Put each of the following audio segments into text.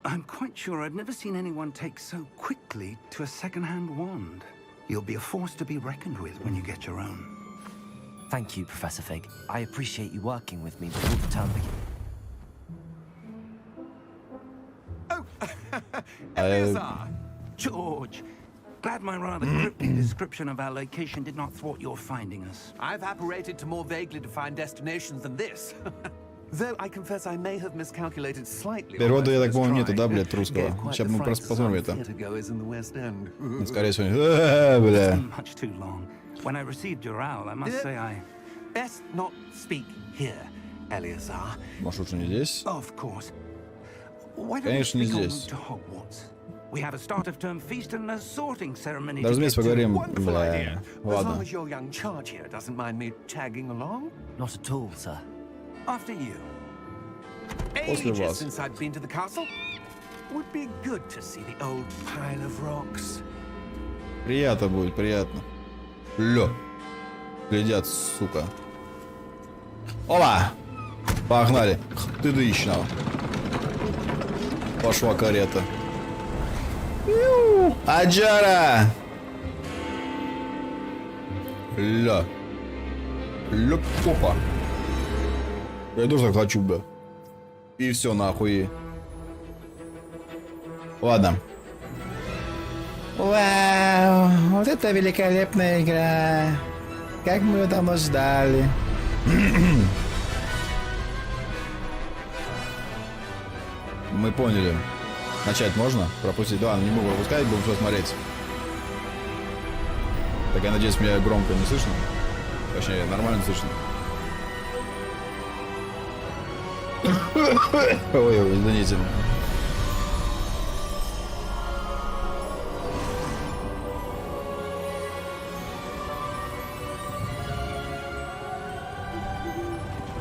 I'm quite sure I've never seen anyone take so quickly to a second-hand wand. You'll be a force to be reckoned with when you get your own. Thank you, Professor Fig. I appreciate you working with me before the term begins. Eleazar! George! Glad my rather cryptic description of our location did not thwart your finding us. I've apparated to more vaguely defined destinations than this. Though I confess I may have miscalculated slightly. Перевода, я так понял, нету, да, блядь, русского? Сейчас мы просто посмотрим это. Скорее всего, бля. Much too long. When I received your owl, I must say I... Best not speak here, Eleazar. Может, лучше не здесь? Of course. Why don't we Конечно, не speak en здесь. route to Hogwarts? We have a start of term feast and a sorting ceremony. Да, разумеется, поговорим, бля. As long Ладно. as your young charge here doesn't mind me tagging along. Not at all, sir. After you. После Ages вас. since I'd been to the castle. Would be good to see the old pile of rocks. Приятно будет, приятно. Лё. Глядят, сука. Опа! Погнали. Ты дыщного. Пошла карета. Аджара! Ля. Ля, попа. Я тоже так хочу, бля. И все нахуй. Ладно. Вау, вот это великолепная игра. Как мы ее давно ждали. Мы поняли. Начать можно? Пропустить? Да, не могу пропускать, будем все смотреть. Так, я надеюсь, меня громко не слышно. Точнее, нормально слышно. Ой, извините.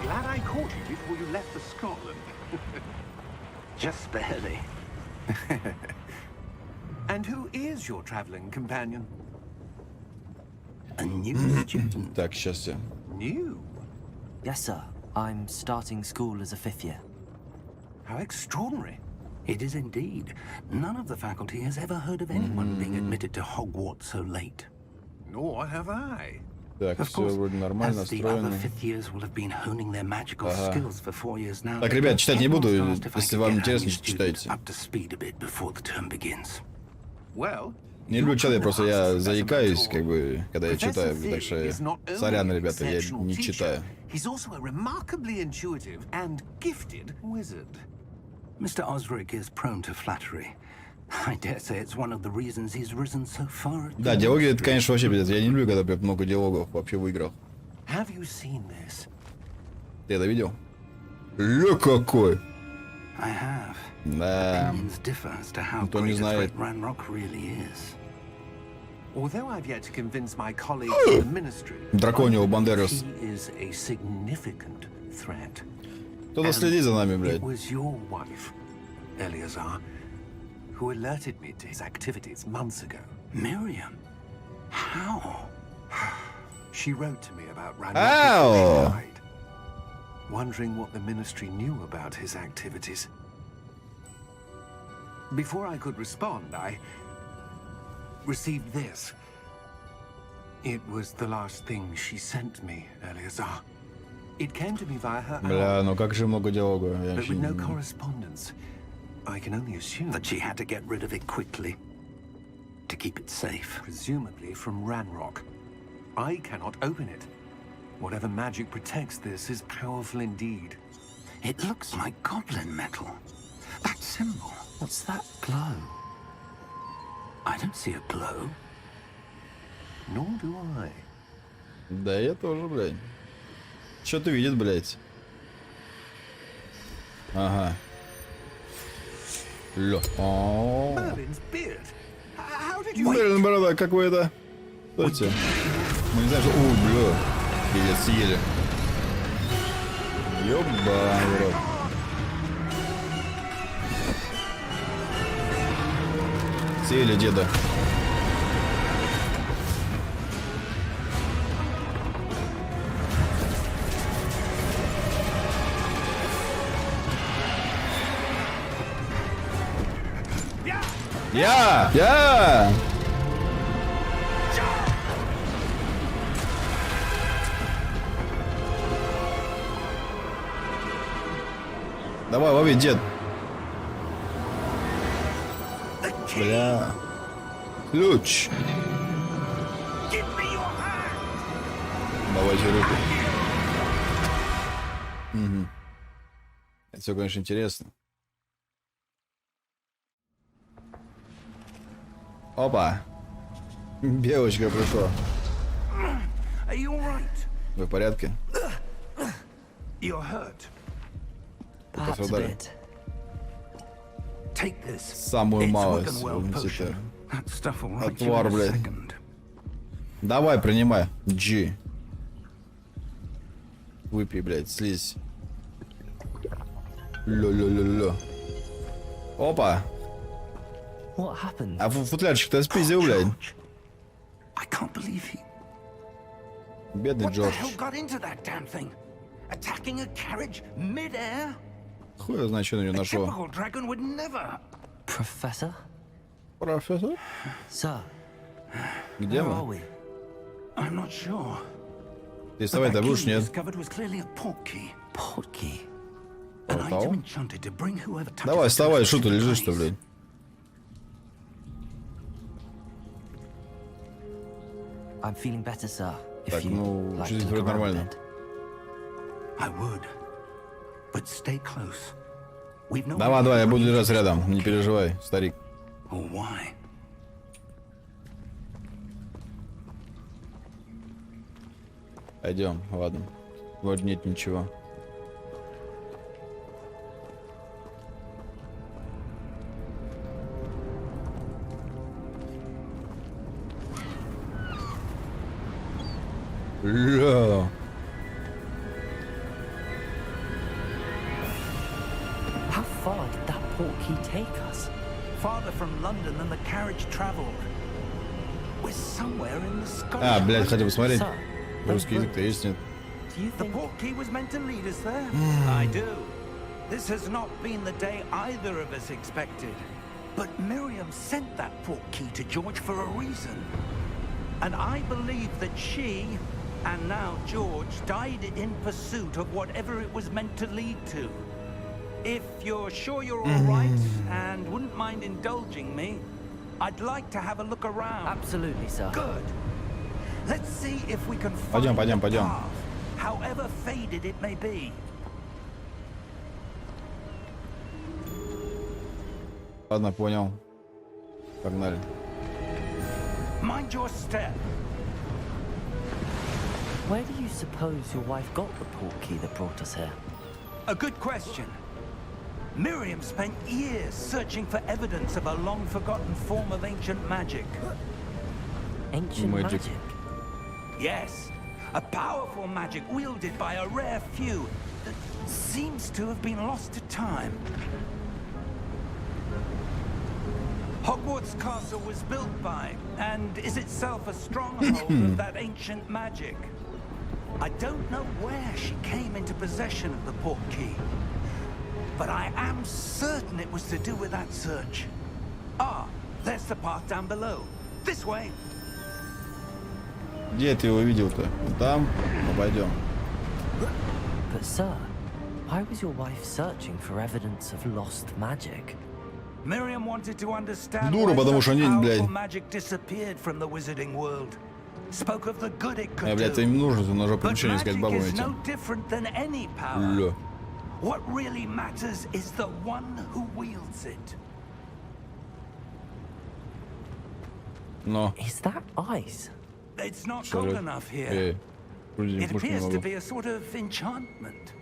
Glad I caught you before you left for Scotland. Just barely. And who is your traveling companion? A new student. Так, сейчас я. New? Yes, sir. I'm starting school as a 5th year. How extraordinary. It is indeed. None of the faculty has ever heard of anyone being admitted to Hogwarts so late. Nor have I. Так, Of все course, вроде нормально as the other настроено. fifth years will have been honing their magical skills for 4 years now. Так, ребят, читать не буду. Everyone's asked if I Если could вам get our интересно, new student читайте. up to speed a bit before the term begins. Well, Не люблю читать, просто я заикаюсь, как бы, когда я читаю. Так что, сорян, ребята, я не читаю. He's also a remarkably intuitive and gifted wizard. Mr. Osric is prone to flattery. I dare say it's one of the reasons he's risen so far. Да, диалоги, это, конечно, вообще пиздец. Я не люблю, когда прям много диалогов вообще в играх. Have you seen this? Ты это видел? Ля какой! I have. Да. Opinions differ as to how Никто не great a знает. threat Ranrock really is. Although I've yet to convince my colleagues in the ministry, Драконио Бандерас. he is a significant threat. Кто-то следит за нами, It блядь. was your wife, Eleazar, who alerted me to his activities months ago. Miriam? How? She wrote to me about Ranrock Ow! before she died, wondering what the ministry knew about his activities. Before I could respond, I received this. It was the last thing she sent me, Eleazar. It came to me via her Бля, owl, ну как же много диалога. Я but вообще with no не- correspondence. I can only assume, That she had to get rid of it quickly to keep it safe. presumably from Ranrock. I cannot open it. Whatever magic protects this is powerful indeed. It looks like goblin metal. That symbol. What's that glow? I don't see a glow. Nor do I. Да, я тоже, блядь. Что-то видит, блядь. Ага. Ля. О. Merlin's beard. How did you? Блин, борода, какой-то. Стойте. Мы не знаем, что... О, бля. Пиздец, съели. Ёбаный рот. Съели деда. Я! Давай, лови, дед. Бля. Ключ. Давайте руку. Угу. Это все, конечно, интересно. Опа. Девочка пришла. Вы в порядке? Пострадали. Самую малость. Отвар, блядь. Давай, принимай. G. Выпей, блядь, слизь. Лё-лё-лё-лё. Опа. А футлярчик-то спиздил, блядь. Бедный Джордж. Хуй я знаю, что на него нашло. Professor? Профессор? Sir, Где where are мы? we? Ты вставай-то будешь, нет? Portkey. Портал? Давай, вставай, что ты лежишь-то, блядь? I'm feeling better, sir. Так, If you ну, like жизнь to вроде look around a нормально. bit. I would, but stay close. We've no Давай, idea давай, я what буду you лежать did рядом, не переживай, старик. or why. Пойдем, ладно. Вроде нет ничего. Ля. How far did that portkey take us? Farther from London than the carriage traveled. We're somewhere in the Scottish. А, блядь, хотел посмотреть. Sir, Русский язык-то есть, нет? do you The think... portkey was meant to lead us there. I do. This has not been the day either of us expected. But Miriam sent that portkey to George for a reason. And I believe that she, and now George, died in pursuit of whatever it was meant to lead to. If you're sure you're all right and wouldn't mind indulging me, I'd like to have a look around. Absolutely, sir. Good. Let's see if we can find Пойдем, the пойдем. path, however faded it may be. Ладно, понял. Погнали. Mind your step. Where do you suppose your wife got the portkey that brought us here? A good question. Miriam spent years searching for evidence of a long-forgotten form of ancient magic. Ancient Magic. magic. Yes, a powerful magic wielded by a rare few that seems to have been lost to time. Hogwarts Castle was built by, and is itself a stronghold of that ancient magic. I don't know where she came into possession of the portkey, but I am certain it was to do with that search. Ah, there's the path down below. This way. Где ты его видел-то? Там? Ну, пойдем. But sir, why was your wife searching for evidence of lost magic? Miriam wanted to understand Дура, why потому such что они, блядь. powerful magic disappeared from the wizarding world. Spoke of the good it could Блядь, do. им нужно на жопу But ничего не сказать magic бабам is этим. no different than any power. Ля. What really matters is the one who wields it. Но. Is that ice? It's not Что cold же? enough here. Эй. Вроде It пушку не appears to могу. be a sort of enchantment.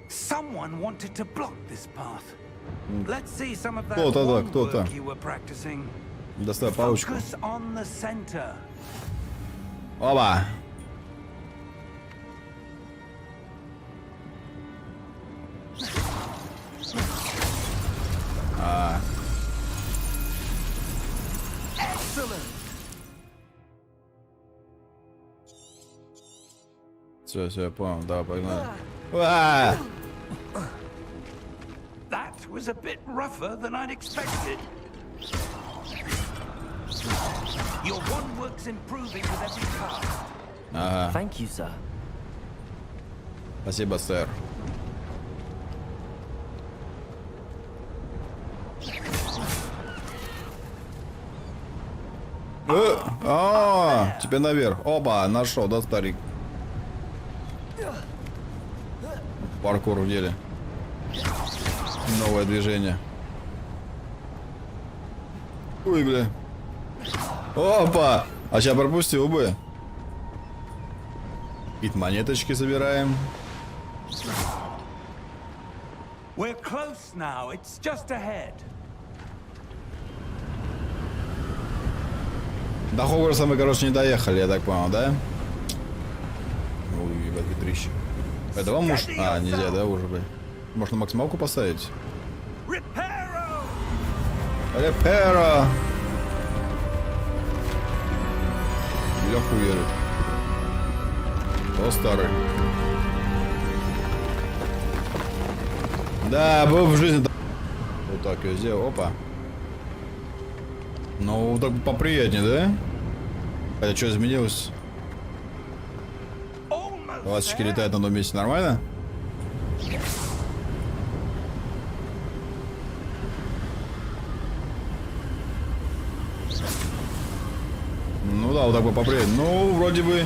Someone wanted to block this path. Let's see some of that Кто-то, да, wand кто-то. work you were practicing. Достай палочку. Focus on the center. Опа! А, Excellent. все, я понял. Давай, погнали. А! That was a bit rougher than I'd expected. Your one work's improving with every cast. Ага. Thank you, sir. Спасибо, сэр. Теперь наверх. Опа, нашел, да, старик? Паркур в деле. Новое движение. Ой, бля. Опа! А сейчас пропустил бы. И монеточки собираем. We're close now. It's just ahead. До Хогвартса мы, короче, не доехали, я так понял, да? Ой, ебать, ветрище. Этого может... А, нельзя, да, уже, блядь? Можно максималку поставить? Реперо! Легко едет. О, старый. Да, был в жизни... Вот так я сделал, опа. Ну, так поприятнее, да? Хотя что изменилось? Ласточки летают на одном месте, нормально? Ну да, вот так бы поприятнее. Ну, вроде бы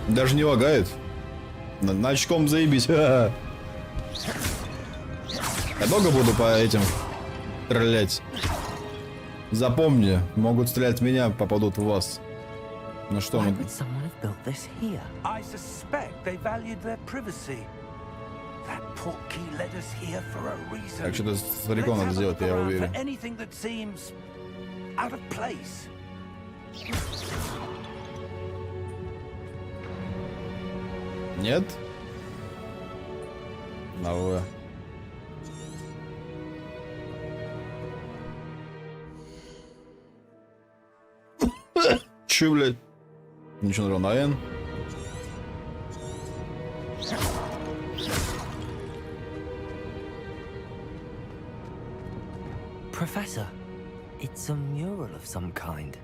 даже не лагает. На очком заебись. Я долго буду по этим стрелять. Запомни, могут стрелять в меня, попадут в вас. Ну что, мы... I suspect they valued their privacy. That portkey led us here for a reason. Так что-то стариком надо сделать, я уверен. Anything that seems out of place. Нет? Новое. Че, блядь? Ничего нажал на N. Professor, it's a mural of some kind.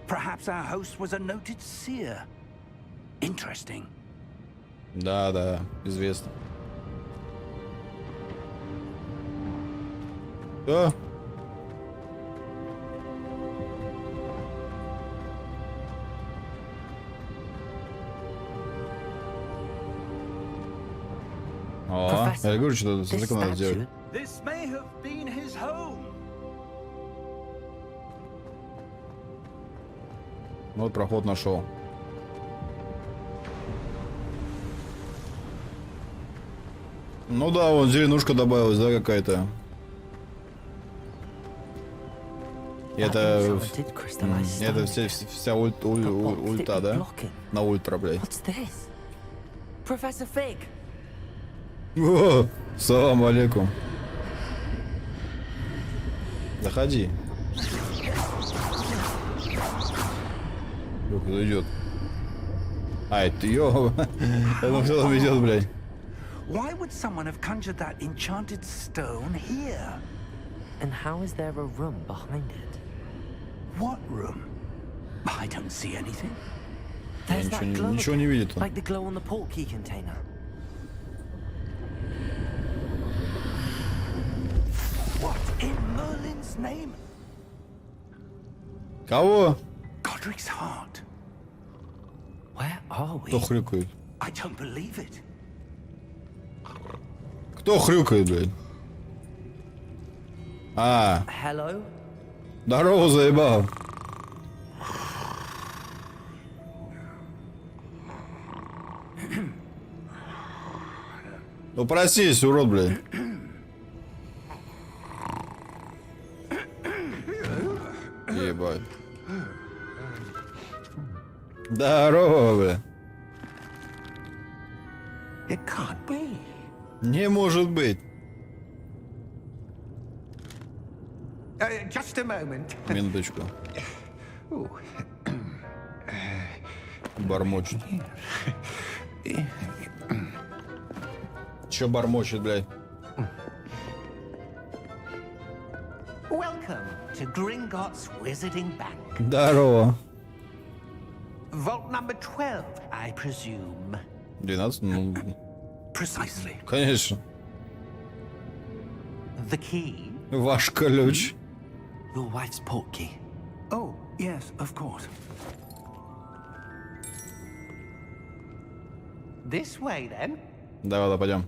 Perhaps our host was a noted seer. Interesting. Да, да, известно. Что? О, я говорю, что это надо сделать. This may have been his home. Вот проход нашел. Ну да, вон зеленушка добавилась, да, какая-то. Это вся ульта, да? На ультра, блядь. Professor Fig. О, салам алейкум. Заходи. Кто идет? А, это ё. Это кто там идет, блядь? Why would someone have conjured that enchanted stone here? And how is there a room behind it? What room? I don't see anything. There's that glow ничего не видит он. like the glow on the portkey container. What in Merlin's name? Кого? Godric's heart. Where are we? Кто хрюкает? I don't believe it. Кто хрюкает, блядь? А, Hello? здорово, заебал. Ну просись, урод, блядь. Ебать. Здорово, блядь. It can't be. Не может быть. Just a moment. Минуточку. Бормочет. Че бормочет, блядь? Welcome to Gringotts Wizarding Bank. Здорово. Vault number 12, I presume. 12? Ну, Precisely. конечно. The key? Ваш ключ. Your wife's portkey. Oh, yes, of course. This way, then. Давай, пойдем.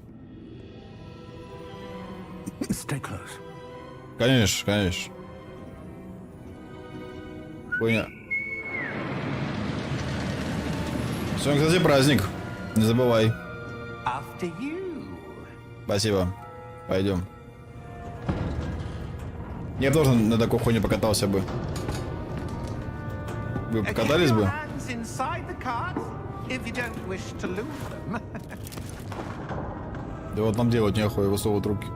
Stay close. Конечно, конечно. Хуйня. Сегодня, кстати, праздник. Не забывай. After you. Спасибо. Пойдем. Я бы тоже на такой хуйне покатался бы. Вы покатались бы? Hands inside the cart, if you don't wish to lose them. Да вот нам делать нехуй, высовывают руки.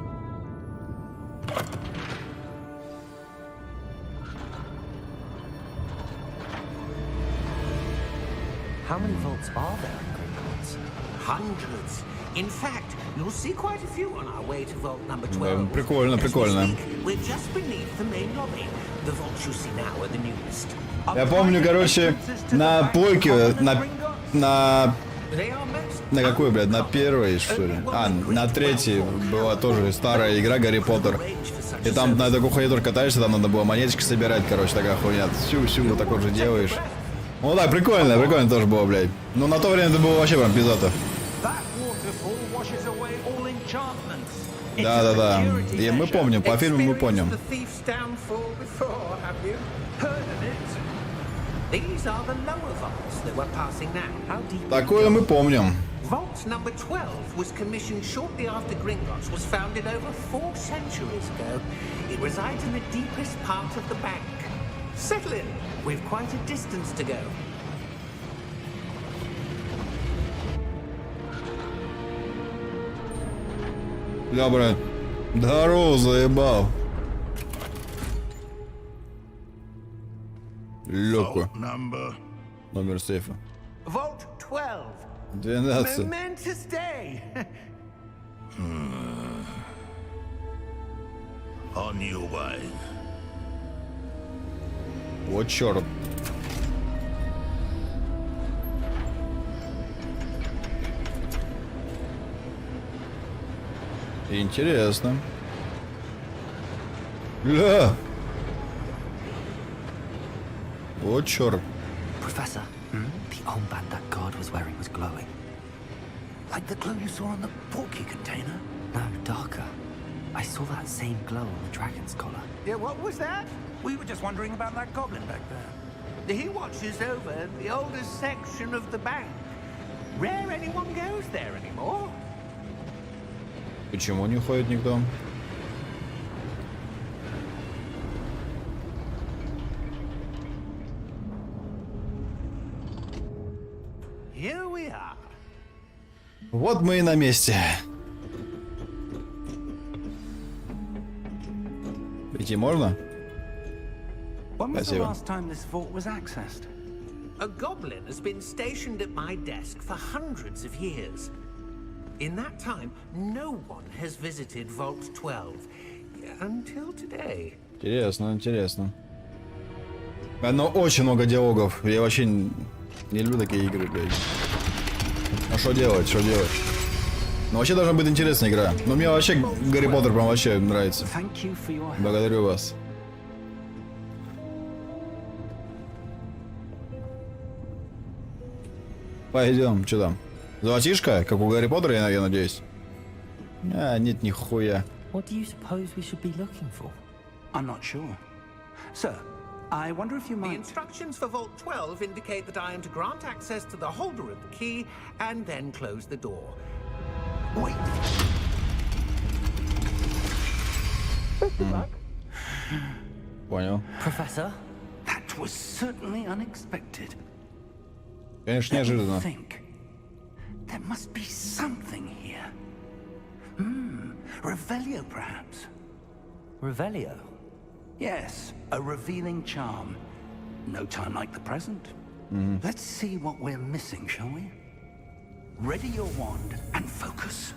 How many vaults are there in Gringotts? Hundreds. In fact, you'll see quite a few on our way to vault number 12. Прикольно, As we прикольно. speak, we're just beneath the main lobby. The vaults you see now are the newest. Я помню, короче, на плойке, на They are most какой, блядь, на первой, что ли? А, на третьей была тоже старая игра Гарри Поттер. И там на такой хуйне тоже катаешься, там надо было монеточки собирать, короче, такая хуйня. Всю вот такой же делаешь. Ну да, прикольно, прикольно тоже было, блядь. Но на то время это было вообще прям пиздато. Да. И мы помним, по фильму мы помним. Такое мы помним. Vault number 12 was commissioned shortly after Gringotts was founded over 4 centuries ago. It resides in the deepest part of the bank. Settle in. We've quite a distance to go. Да, брат. Здорово, заебал. Легко. Номер сейфа. Vault 12. 12. Momentous day. On your way. Вот черт. Интересно. Ля! Вот черт. Professor, the armband that guard was wearing was glowing. Like the glow you saw on the portkey container? No, darker. I saw that same glow on the dragon's collar. Yeah, what was that? We were just wondering about that goblin back there. He watches over the oldest section of the bank. Rare anyone goes there anymore. Почему не ходит никто? Here we are. Вот мы и на месте. Идти можно? When was the Спасибо. last time this vault was accessed? A goblin has been stationed at my desk for hundreds of years. In that time, no one has visited Vault 12 until today. Интересно, интересно. Но очень много диалогов. Я вообще не люблю такие игры, блядь. А что делать, что делать? Ну вообще должна быть интересная игра. Но мне вообще Гарри Поттер прям вообще нравится. Thank you for your help. Благодарю вас. Пойдем, что там? Золотишко, как у Гарри Поттера, я надеюсь. А, нет, нихуя. What do you suppose we should be looking for? I'm not sure. Sir, I wonder if you The might... instructions for Vault 12 indicate that I am to grant access to the holder of the key and then close the door. Wait! Понял. Professor? That was certainly unexpected. Конечно, Let me неожиданно. think. There must be something here. Revelio, perhaps? Revelio? Yes, a revealing charm. No time like the present. Let's see what we're missing, shall we? Ready your wand and focus.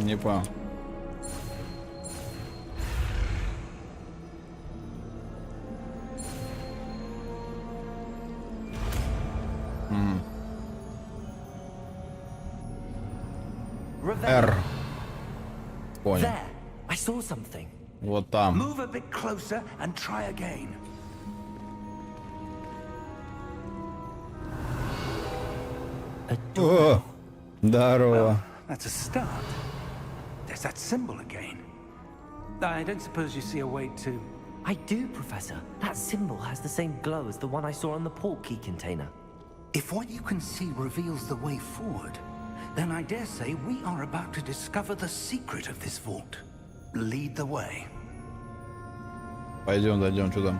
Не понял. R. Понял. There! I saw something. Вот там. Move a bit closer and try again. A door. О, здорово. That's a start. There's that symbol again. I don't suppose you see a way to... I do, Professor. That symbol has the same glow as the one I saw on the port key container. If what you can see reveals the way forward, then I dare say we are about to discover the secret of this vault. Lead the way. Пойдем, дойдем, что там?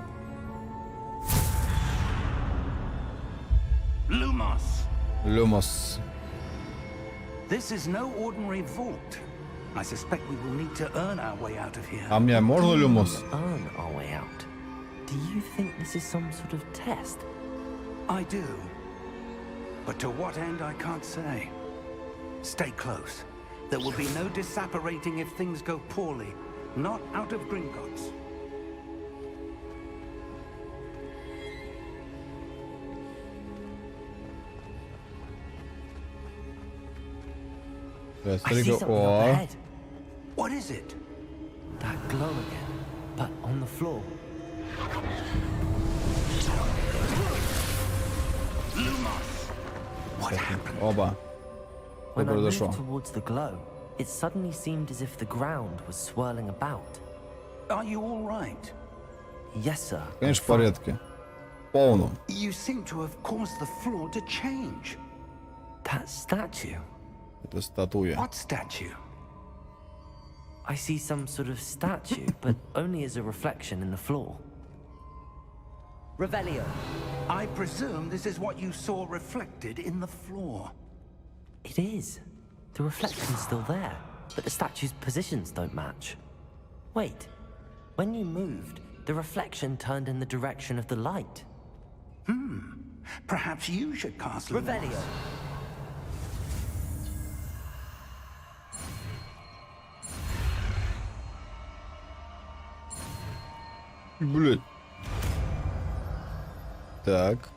Lumos! Люмос. This is no ordinary vault. I suspect we will need to earn our way out of here. А мне можно люмос? Earn our way out. Do you think this is some sort of test? I do. But to what end, I can't say. Stay close. There will be no disapparating if things go poorly. Not out of Gringotts. I see Смотри-ка, something up о, ahead. What is it? That glow again, but on the floor. Lumos! What happened? оба. Что When I произошло? moved towards the glow, it suddenly seemed as if the ground was swirling about. Are you all right? Yes, sir. Конечно, в порядке. В полном. You seem to have caused the floor to change. That statue. Это статуя. What statue? I see some sort of statue, but only as a reflection in the floor. Revelio. I presume this is what you saw reflected in the floor. It is. The reflection's still there, but the statue's positions don't match. Wait. When you moved, the reflection turned in the direction of the light. Perhaps you should cast Lumos. Revelio. Блядь. Так.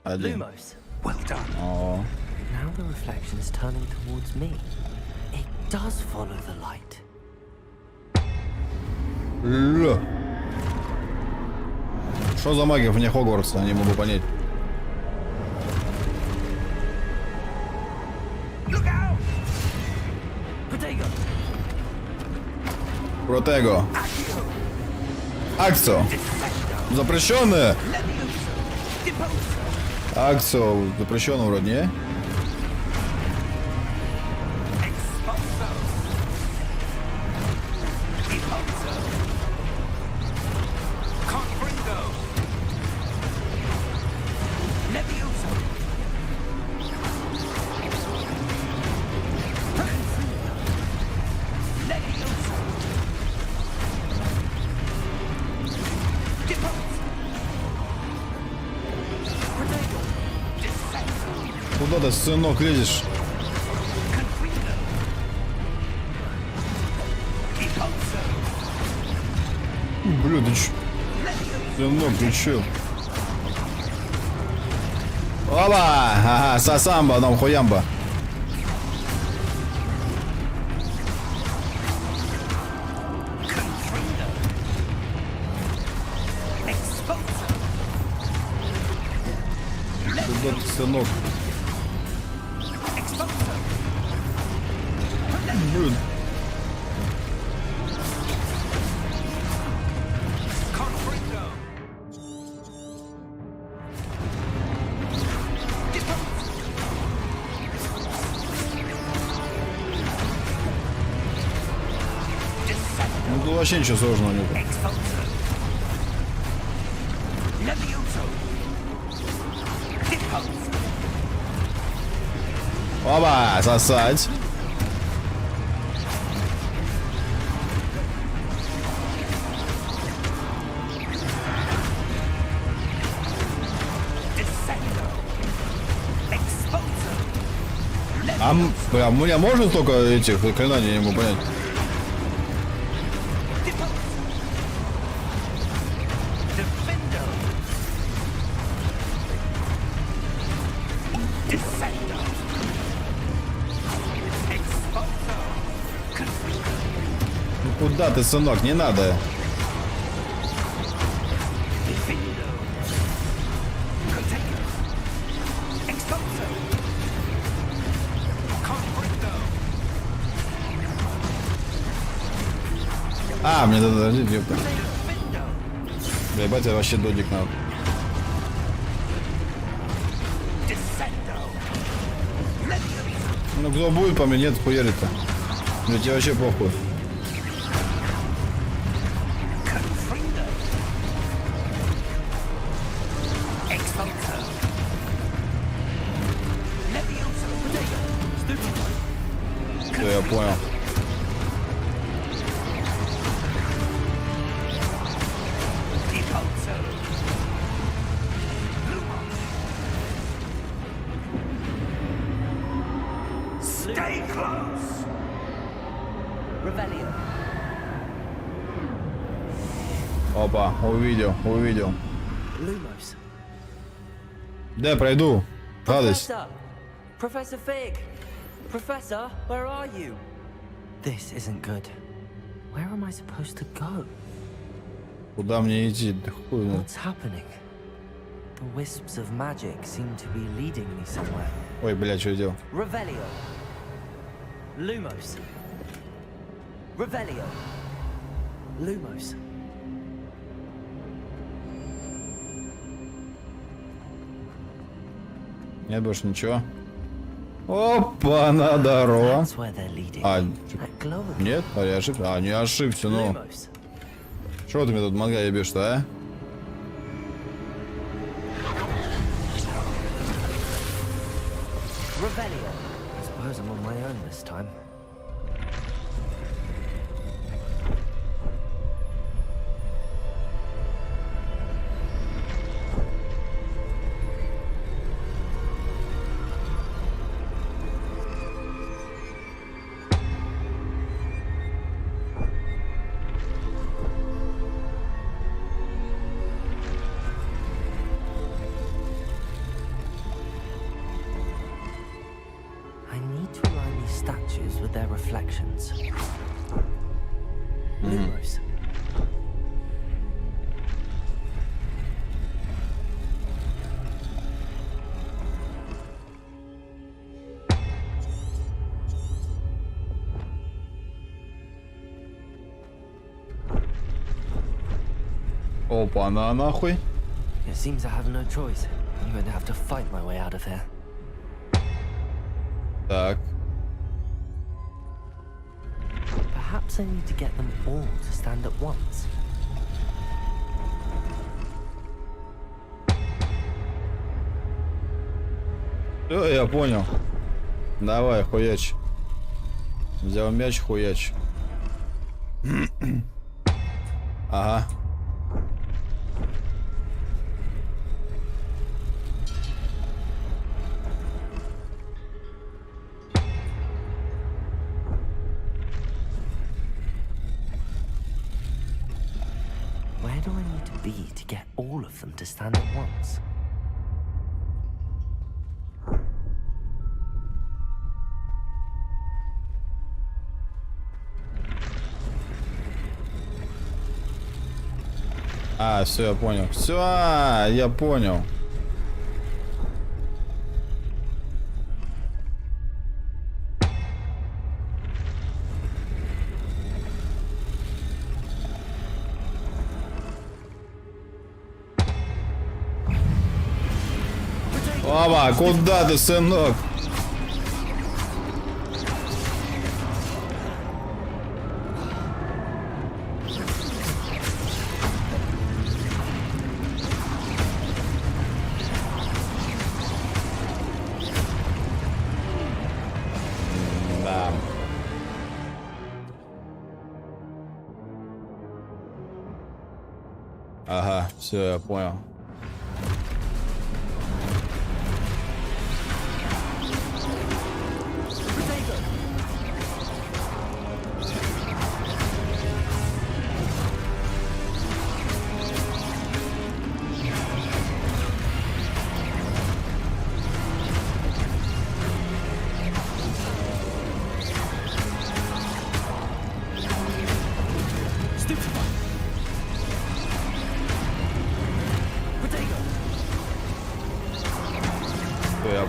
Один. Lumos. Well done. О, Now the reflection is turning towards me. It does follow the light. ля. Что за магия вне Хогвартса? Не могу понять. Look out! Protego. Протего. Акцио. Запрещенное. Акцио запрещено вроде, не? Куда ты, сынок, лезешь? Бля, ты чё? Сынок, ты чё? Оба! Ага, сасамба, нам хуямба. Куда ты, сынок? Блин. Ну тут вообще ничего сложного нет. Оба, сосать. Бля, у меня можно столько этих заклинаний, я не могу понять. Ну куда ты, сынок, не надо. А, мне надо дождить, ёпта. Бля, ебать, я вообще додик надо. Ну кто будет по мне, нет, хуярит-то. Мне тебе вообще похуй. Все, я понял. Stay close! Revelio. Опа, увидел, увидел. Lumos. Да, пройду. Радость. Professor! Professor Fig! Professor, where are you? This isn't good. Where am I supposed to go? Куда мне идти? Да хуй знает. What's happening? The wisps of magic seem to be leading me somewhere. Ой, блядь, что я делал? Revelio. Lumos. Revelio. Lumos. Нет больше ничего. Опа, на дорогу. That's where they're leading. А, That glow again. нет? А я ошибся? А, не ошибся, ну. Lumos. Что ты мне тут мозга ебешь-то, а? Revelio. I suppose I'm on my own this time. I need to align these statues with their reflections. Lumos. Опа, на нахуй. It seems I have no choice. I'm going to have to fight my way out of here. Так. Perhaps I need to get them all to stand at once. Все, я понял. Давай, хуяч. Взял мяч, хуяч. Ага. Where do I need to be to get all of them to stand at once? А, все, я понял. Все, я понял. Опа, куда ты, сынок? Да. Ага, все, я понял.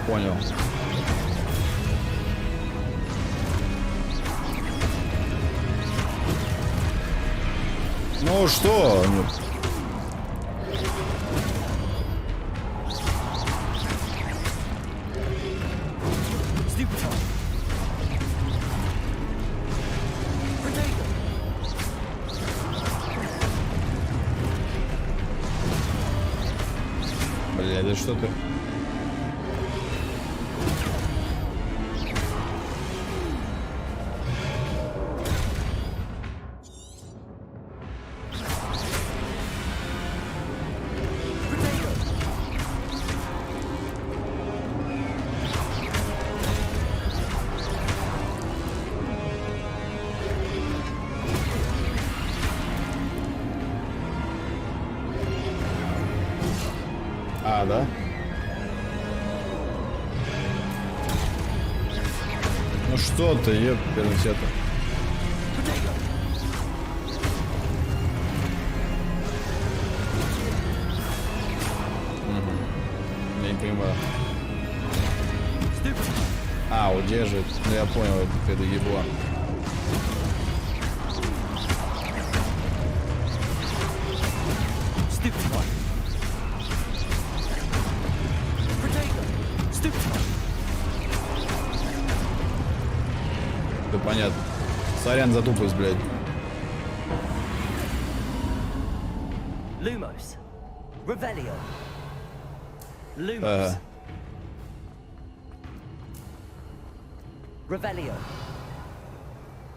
понял. Ну что? Блядь, да что ты? А, да? Ну что ты, ёпперность это. Я не понимаю. А, удерживает. Ну я понял, это ебло. Да понятно. Сорян за тупость, блядь. Lumos. Revelio. Lumos. Ага. Revelio.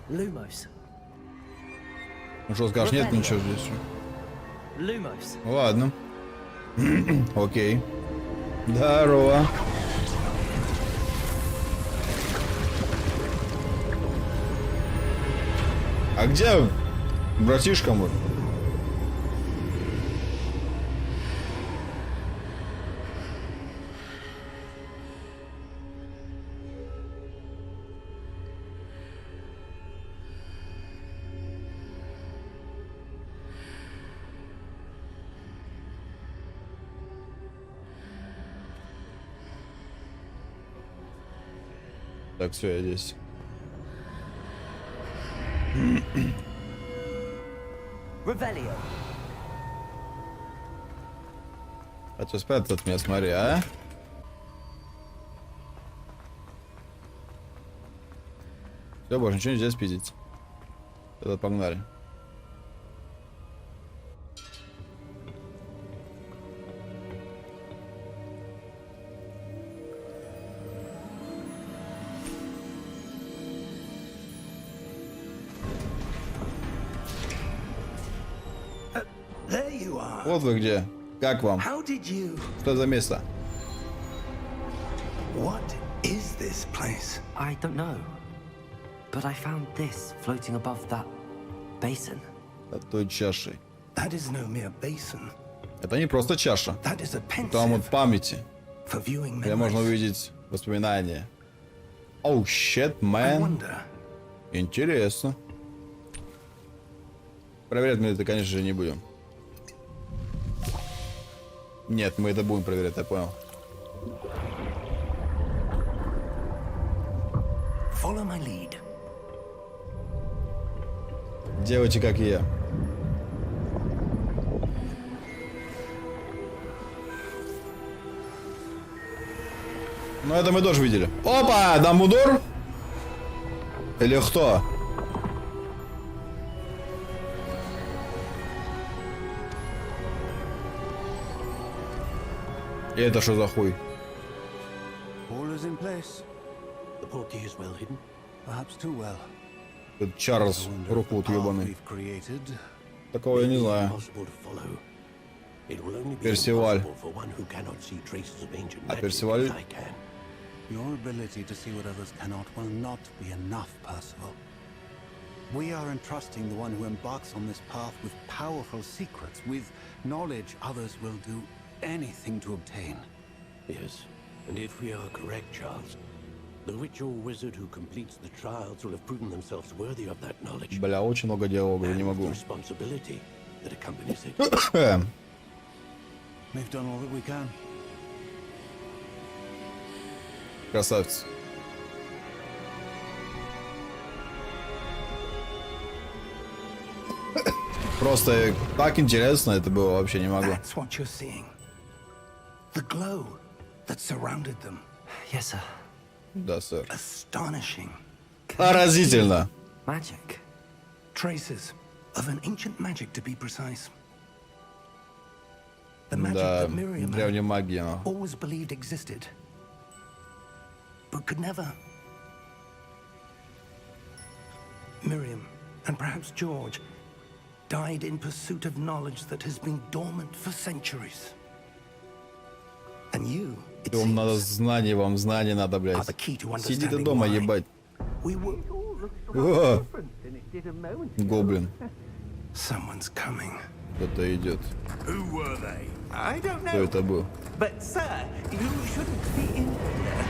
Lumos. Ну что скажешь, нет ничего здесь. Lumos. Ладно. Окей. Здорово. А где братишка мой? Так, все, я здесь. Revelio. А то спрятаться от меня, смотри, а? Все, больше ничего нельзя спиздить. Тогда погнали. There you are. Вот вы где. Как вам? How did you... Что за место? What is this place? I don't know. But I found this floating above that basin. Под той чашей. That is no mere basin. Это не просто чаша. That is a Там вот pensive памяти. for viewing Где можно memories. увидеть воспоминания. Oh shit, I man. wonder. Интересно. Проверять мы это, конечно же, не будем. Нет, мы это будем проверять, я понял. Follow my lead. Делайте, как и я. Ну, это мы тоже видели. Опа! Дамблдор? Или кто? И это что за хуй? All is in place. The portkey is well hidden. Perhaps too well. Тут Чарльз, Руквуд ебаный. We've created. Такого я не знаю. Impossible to follow. It will only be Персиваль. impossible for one who cannot see traces of ancient А magic Персиваль? as I can. Your ability to see what others cannot will not be enough, Percival. We are entrusting the one who embarks on this path with powerful secrets, with knowledge others will do anything to obtain. Yes, and if we are correct, Charles, the witch or wizard who completes the trials will have proven themselves worthy of that knowledge. Бля, очень много диалога, я не And могу. the responsibility that accompanies it. We've done all that we can. Красавец. Просто так интересно это было, вообще не могу. That's what you're seeing. The glow that surrounded them. Yes, sir. Да, сэр. Astonishing. Поразительно. Magic. Traces of an ancient magic, to be precise. The magic Да, that Miriam древняя магия. always believed existed, but could never. Miriam, and perhaps George, died in pursuit of knowledge that has been dormant for centuries. And you, it Вам надо seems, знаний, вам знаний надо, блядь. are the key to Сиди ты understanding дома, why. ебать. We were... О, гоблин. Someone's coming. Кто-то идет. Who were they? I don't Кто know. это был? But, sir, you shouldn't be in here.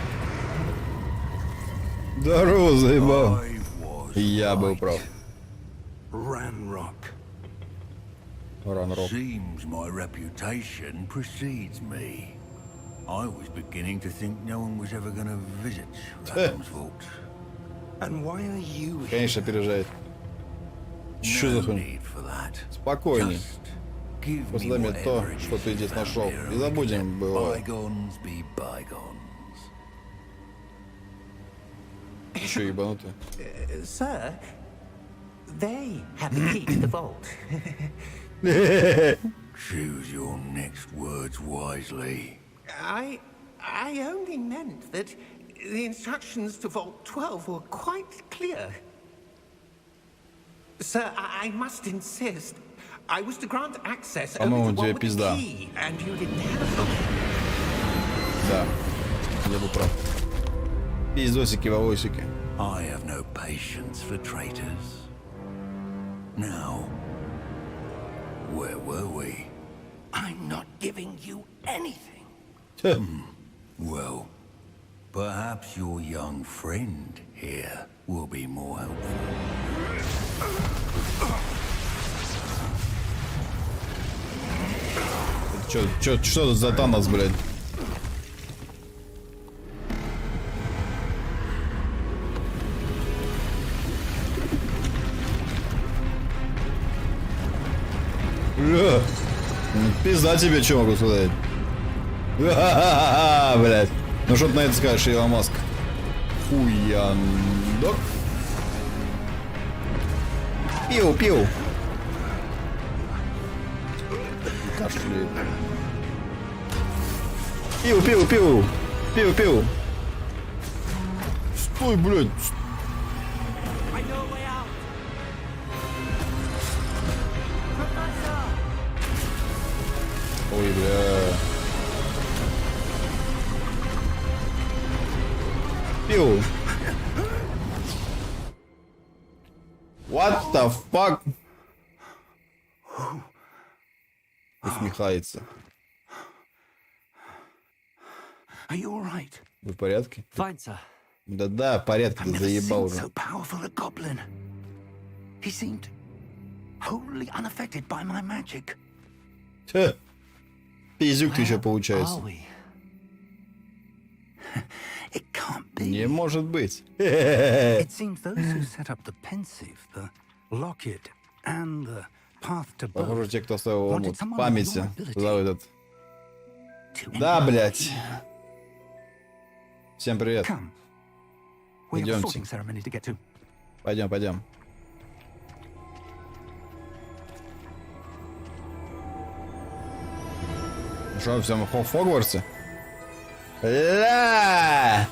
Здорово, заебал. I was Я был right. прав. Ranrock. Ранрок. Seems my reputation precedes me. I was beginning to think no one was ever going to visit Rathm's vault. And why are you here? Конечно, опережает. Что за No хуйня? need for that. Спокойней. Just give me После нами то, whatever it что is ты you здесь found нашел. here, И and забудем let было. bygones be bygones. Че, ебанутый? Sir, they have the key to the vault. Choose your next words wisely. I only meant that the instructions to Vault 12 were quite clear. Sir, I must insist. I was to grant access only По-моему, to one тебе with пизда. the key, and you didn't have them. Да. Я был прав. Пиздосики, волосики. I have no patience for traitors. Now, where were we? I'm not giving you anything. Well, perhaps your young friend here will be more helpful. Что тут за Танос, блядь? Бля. Пизда тебе, что могу сказать? Ха-ха-ха, блядь. Ну что ты на это скажешь, Илон Маск? Хуяндок. Пиу-пиу. Кашляет. Пиу-пиу-пиу. Пиу-пиу. Стой, блядь. I know a way out. Ой, бля. Пиу. What the fuck? Усмехается. Are you all right? Вы в порядке? Fine, sir. Да-да, в порядке, I've ты never заебал seen уже. so powerful a goblin. He seemed wholly unaffected by my magic. Ха. Пиздюк ты еще Are получается. we? It can't be. Не может быть. It seems those who set up the pensive, the locket, and the path to Похоже, birth те, кто оставил wanted омут someone with памяти your ability за этот. to Да, enter. блядь. Всем привет. Come. We have a Идемте. sorting ceremony to get to. Пойдем, пойдем. Ну что, все, мы в Хогвартсе? Ля!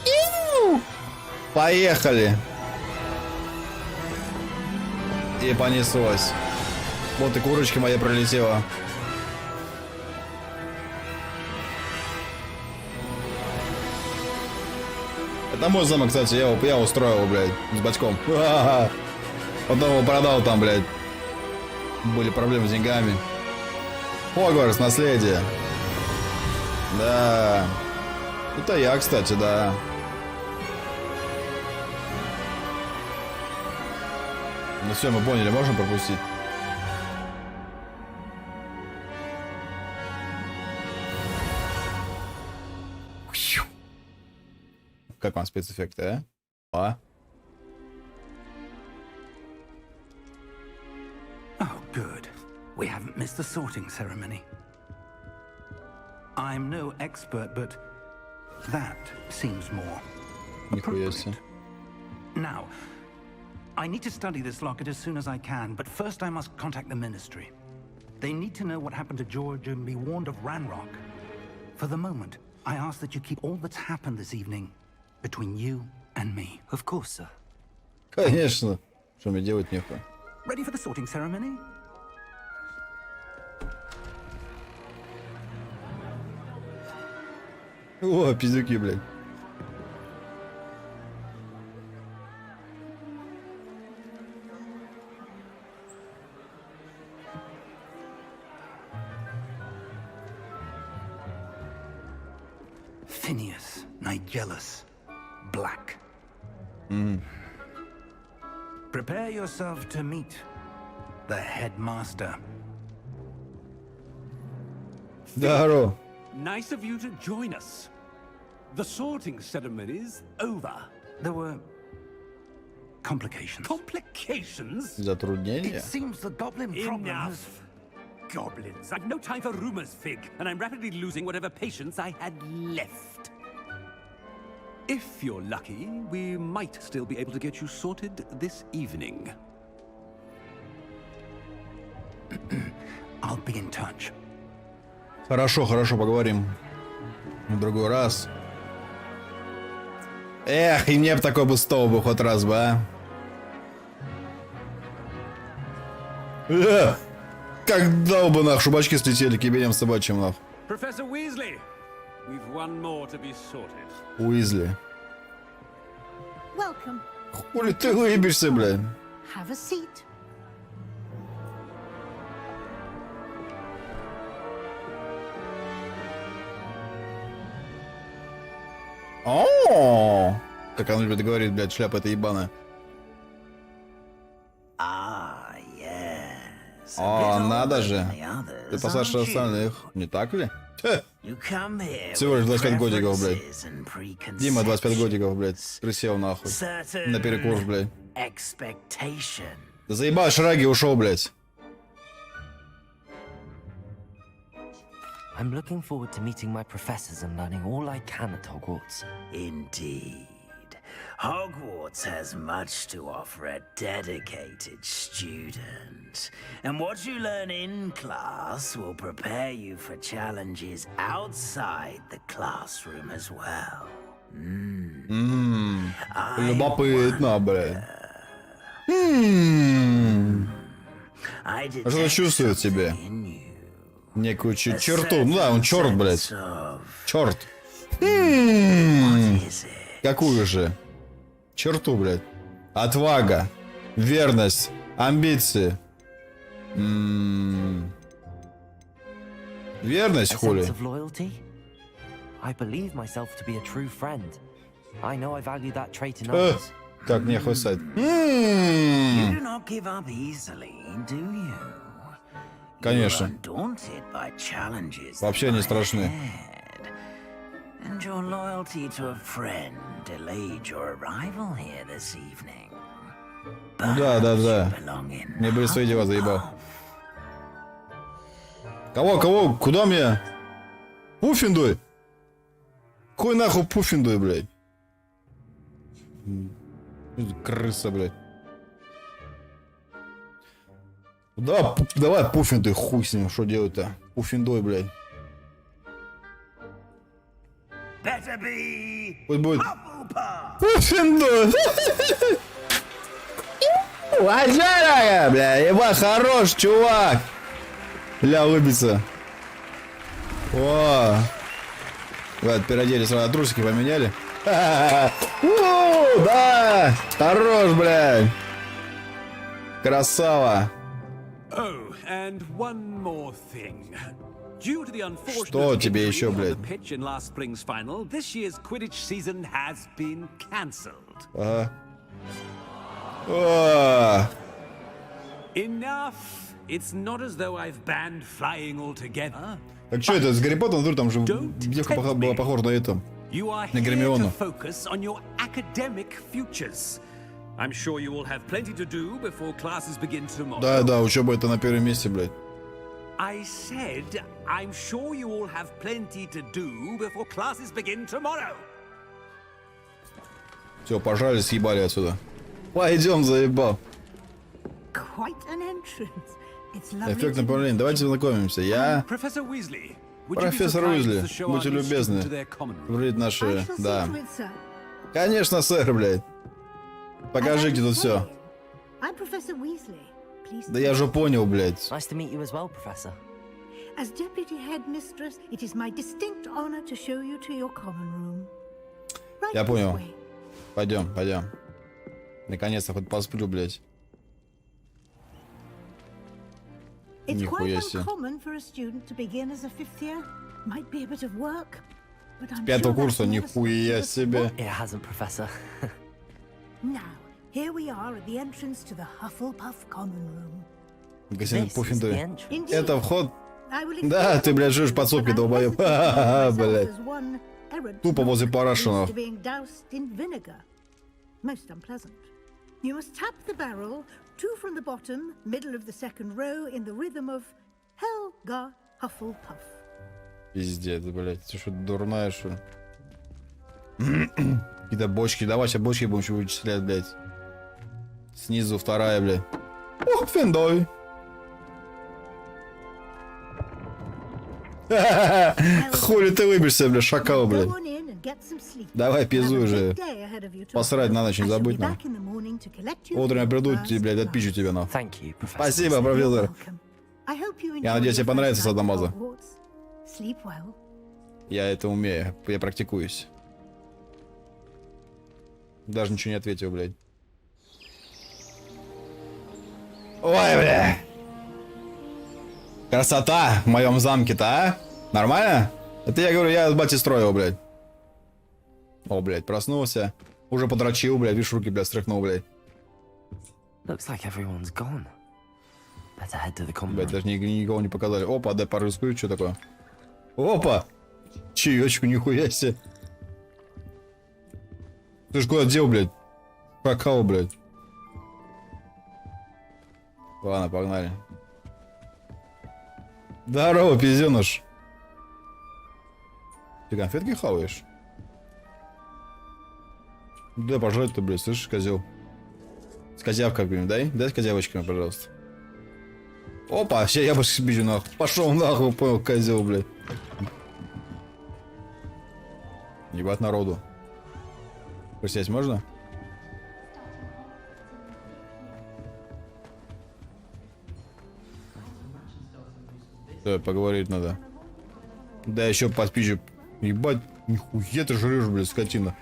Иу! Поехали! И понеслось. Вот и курочка моя пролетела. Это мой замок, кстати, я устроил, блядь, с батьком. Потом его продал там, блядь. Были проблемы с деньгами. Хогвартс, наследие. Да. Это я, кстати, да. Ну все, мы поняли, можем пропустить. как вам спецэффекты, а? Oh, good. We haven't missed the sorting ceremony. I'm no expert, but that seems more Нихуя себе. Now, I need to study this locket as soon as I can, but first I must contact the Ministry. They need to know what happened to George and be warned of Ranrock. For the moment, I ask that you keep all that's happened this evening between you and me. Of course, sir. Конечно. Что мне делать нехуй. Ready for the sorting ceremony? О, пиздюки, блядь. Phineas, Nigellus, Black. Prepare yourself to meet the headmaster. Здорово. Nice of you to join us. The sorting ceremony's over. There were complications. Complications? Затруднения? It seems the goblin problem has... Enough. Goblins. I've no time for rumors, Fig, and I'm rapidly losing whatever patience I had left. If you're lucky, we might still be able to get you sorted this evening. I'll be in touch. Хорошо, хорошо, поговорим. В другой раз. Эх, и мне бы такой бы стол бы хоть раз бы, а. Как дал бы нах, шубачки слетели к ебеням собачьим нах. Professor Weasley, we've one more to be sorted. Уизли. Welcome. Хули ты выебишься, блядь? Have a seat. О, как она любит говорить, блядь, шляпа эта ебаная. Ah, yes. О, надо же. Ты постарше остальных, не так ли? Всего лишь 25 годиков, блядь. Дима, 25 годиков, блядь. Присел нахуй. На перекурс, блядь. Да заебал, Шраги ушел, блядь. I'm looking forward to meeting my professors and learning all I can at Hogwarts. Indeed. Hogwarts has much to offer a dedicated student. And what you learn in class will prepare you for challenges outside the classroom as well. Любопытно, блядь. А что чувствует в себе? Некую черту. Ну да, он черт, блядь. Черт. Какую же? Черту, блядь. Отвага. Верность. Амбиции. Верность, хули. I believe myself to be a true friend. I know I value that trait in others. Как мне хвастать? You do not give up easily, do you? Конечно. Вообще не страшны. And your loyalty to a friend delayed your arrival here this evening. Да, да, да. Мне были свои дела, заебал. Кого? Куда мне? Пуффиндуй! Какой нахуй Пуффиндуй, блядь? Крыса, блядь. Да, давай Пуффиндуй, хуй с ним, что делать-то? Пуффиндуй, блядь. Пусть будет Пуффиндуй! Ваджара, бля, еба, хорош, чувак! Бля, улыбится. О! Вот, переодели сразу, трусики поменяли. Да! Хорош, блядь! Красава! Oh, and one more thing. Due to the unfortunate Что тебе еще, injury блядь? on the pitch in last spring's final, this year's Quidditch season has been cancelled. Ага. О! Enough. It's not as though I've banned flying altogether. Так что это, с Гарри Поттером, там же девка была похожа на эту. You are На here to Гермиону. focus on your academic futures. I'm sure you will have plenty to do before classes begin tomorrow. Да, учеба это на первом месте, блядь. I said, I'm sure you all have plenty to do before classes begin tomorrow. Все, пожрали, съебали отсюда. Пойдем, заебал. Quite an entrance. It's lovely Эффект to направления. Давайте знакомимся. Я Professor Weasley. Would you be профессор so kind Уизли. as to show Будьте our new любезны. student to their common room? Врыть I наши... shall see Да. to it, sir. Конечно, сэр, блядь. Покажите тут все. I'm Professor Weasley. Please. Да я же понял, блядь. Nice to meet you as well, Professor. As deputy headmistress, it is my distinct honor to show you to your common room. Right Я this понял. way. Пойдем, пойдем. Наконец-то хоть посплю, блядь. It's quite Нихуя себе. uncommon for a student to begin as a fifth year. Might be a bit of work, but I'm Пятого sure that's курса, never stopped нихуя you себе. before. It hasn't, Professor. Now, here we are at the entrance to the Hufflepuff common room. Магазин This is the Пуффиндуй. entrance. Indeed, Это вход. I will Да, explain ты, блядь, живешь all, под сопкой, but I'm долбоёб. hesitant to count myself Блядь. as one errant Тупо возле monk Парашинов. used to being doused in vinegar. Most unpleasant. You must tap the barrel, 2 from the bottom, middle of the second row, in the rhythm of Helga Hufflepuff. Пиздец, блядь. Ты что, дурная, что ли? Какие-то бочки. Давай сейчас бочки будем еще вычислять, блядь. Снизу вторая, блядь. Ух, финдой. Хули ты выберешься, блядь, шакал, блядь. Go on in and get some sleep. Давай, You have пиздуй a уже. big day ahead of you Посрать на ночь, не tomorrow. I shall забудь, be нам. back in the morning to collect you Утром я for приду, your тебе, блядь, first отпищу class. тебя, на. Thank you, Professor. Спасибо, Weasley. профессор. Welcome. I hope you Я enjoy надеюсь, your тебе понравится first night at садомаза. Hogwarts. Sleep well. Я это умею, я практикуюсь. Даже ничего не ответил, блядь. Ой, бля. Красота в моем замке-то, а? Нормально? Это я говорю, я с бати строил, блядь. О, блядь, проснулся. Уже подрочил, блядь, видишь, руки, блядь, стряхнул, блядь. Looks like everyone's gone. Better head to the common Блядь, room. даже никого не показали. Опа, дай порыскую, что такое? Опа! Чаечку, нихуя себе. Ты ж куда дел, блядь? Какао, блядь. Ладно, погнали. Здорово, пизденыш. Ты конфетки хаваешь? Да, пожрать ты, блядь, слышишь, козел. С козявками, дай? Дай с козявочками, пожалуйста. Опа, сейчас я бы бежу нахуй. Пошел нахуй, понял, козел, блядь. Ебать народу. Присесть можно? Да, поговорить надо. Да, еще подпизжу. Ебать, нихуя ты жрешь, блядь, скотина.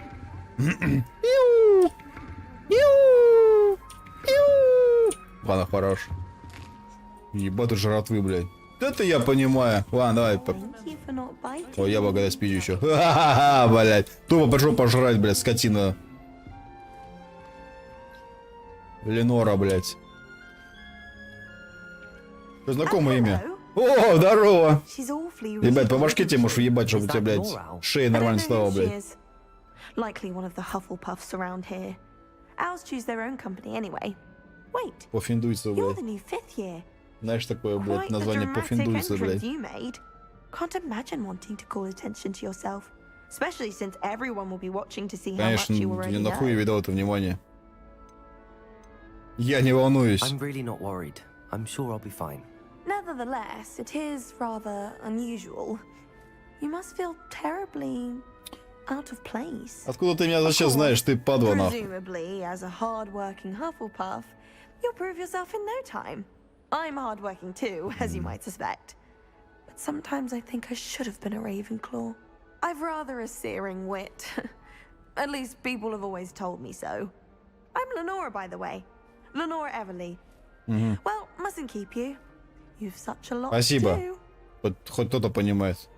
Ладно, хорош. Ебать, ты жратвы, блядь. Это я понимаю. Ладно, давай. Thank you for not biting. Ой, я бы когда спизжу еще. Ха-ха-ха, блядь. Тупо пошел пожрать, блядь, скотина. Ленора, блядь. Что, знакомое имя? О, здорово. She's awfully Ребят, по reasonable, башке isn't тебе, может, she? ебать, чтобы у Is тебя, that блядь, Nora? шея I don't нормально know стала, who she блядь. is. Likely one of the Hufflepuffs around here. Owls choose their own company anyway. Wait, Пофиндуйся, you're блядь. the new fifth year. Знаешь такое, блядь, Quite the название dramatic пофиндуйся, entrance блядь. you made. Can't imagine wanting to call attention to yourself, especially since everyone will be watching to see how much Конечно, you already я нахуй know. видал это внимание. Я не волнуюсь. I'm really not worried. I'm sure I'll be fine. Nevertheless, it is rather unusual. You must feel terribly out of place. Откуда ты меня сейчас знаешь, ты падла, нахуй? Presumably, as a hard-working Hufflepuff, you'll prove yourself in no time. I'm hard-working too, as you might suspect. But sometimes I think I should have been a Ravenclaw. I've rather a searing wit. At least people have always told me so. I'm Lenora, by the way. Lenora Everly. Well, mustn't keep you. You've such a lot Спасибо. to do. Хоть кто-то понимает.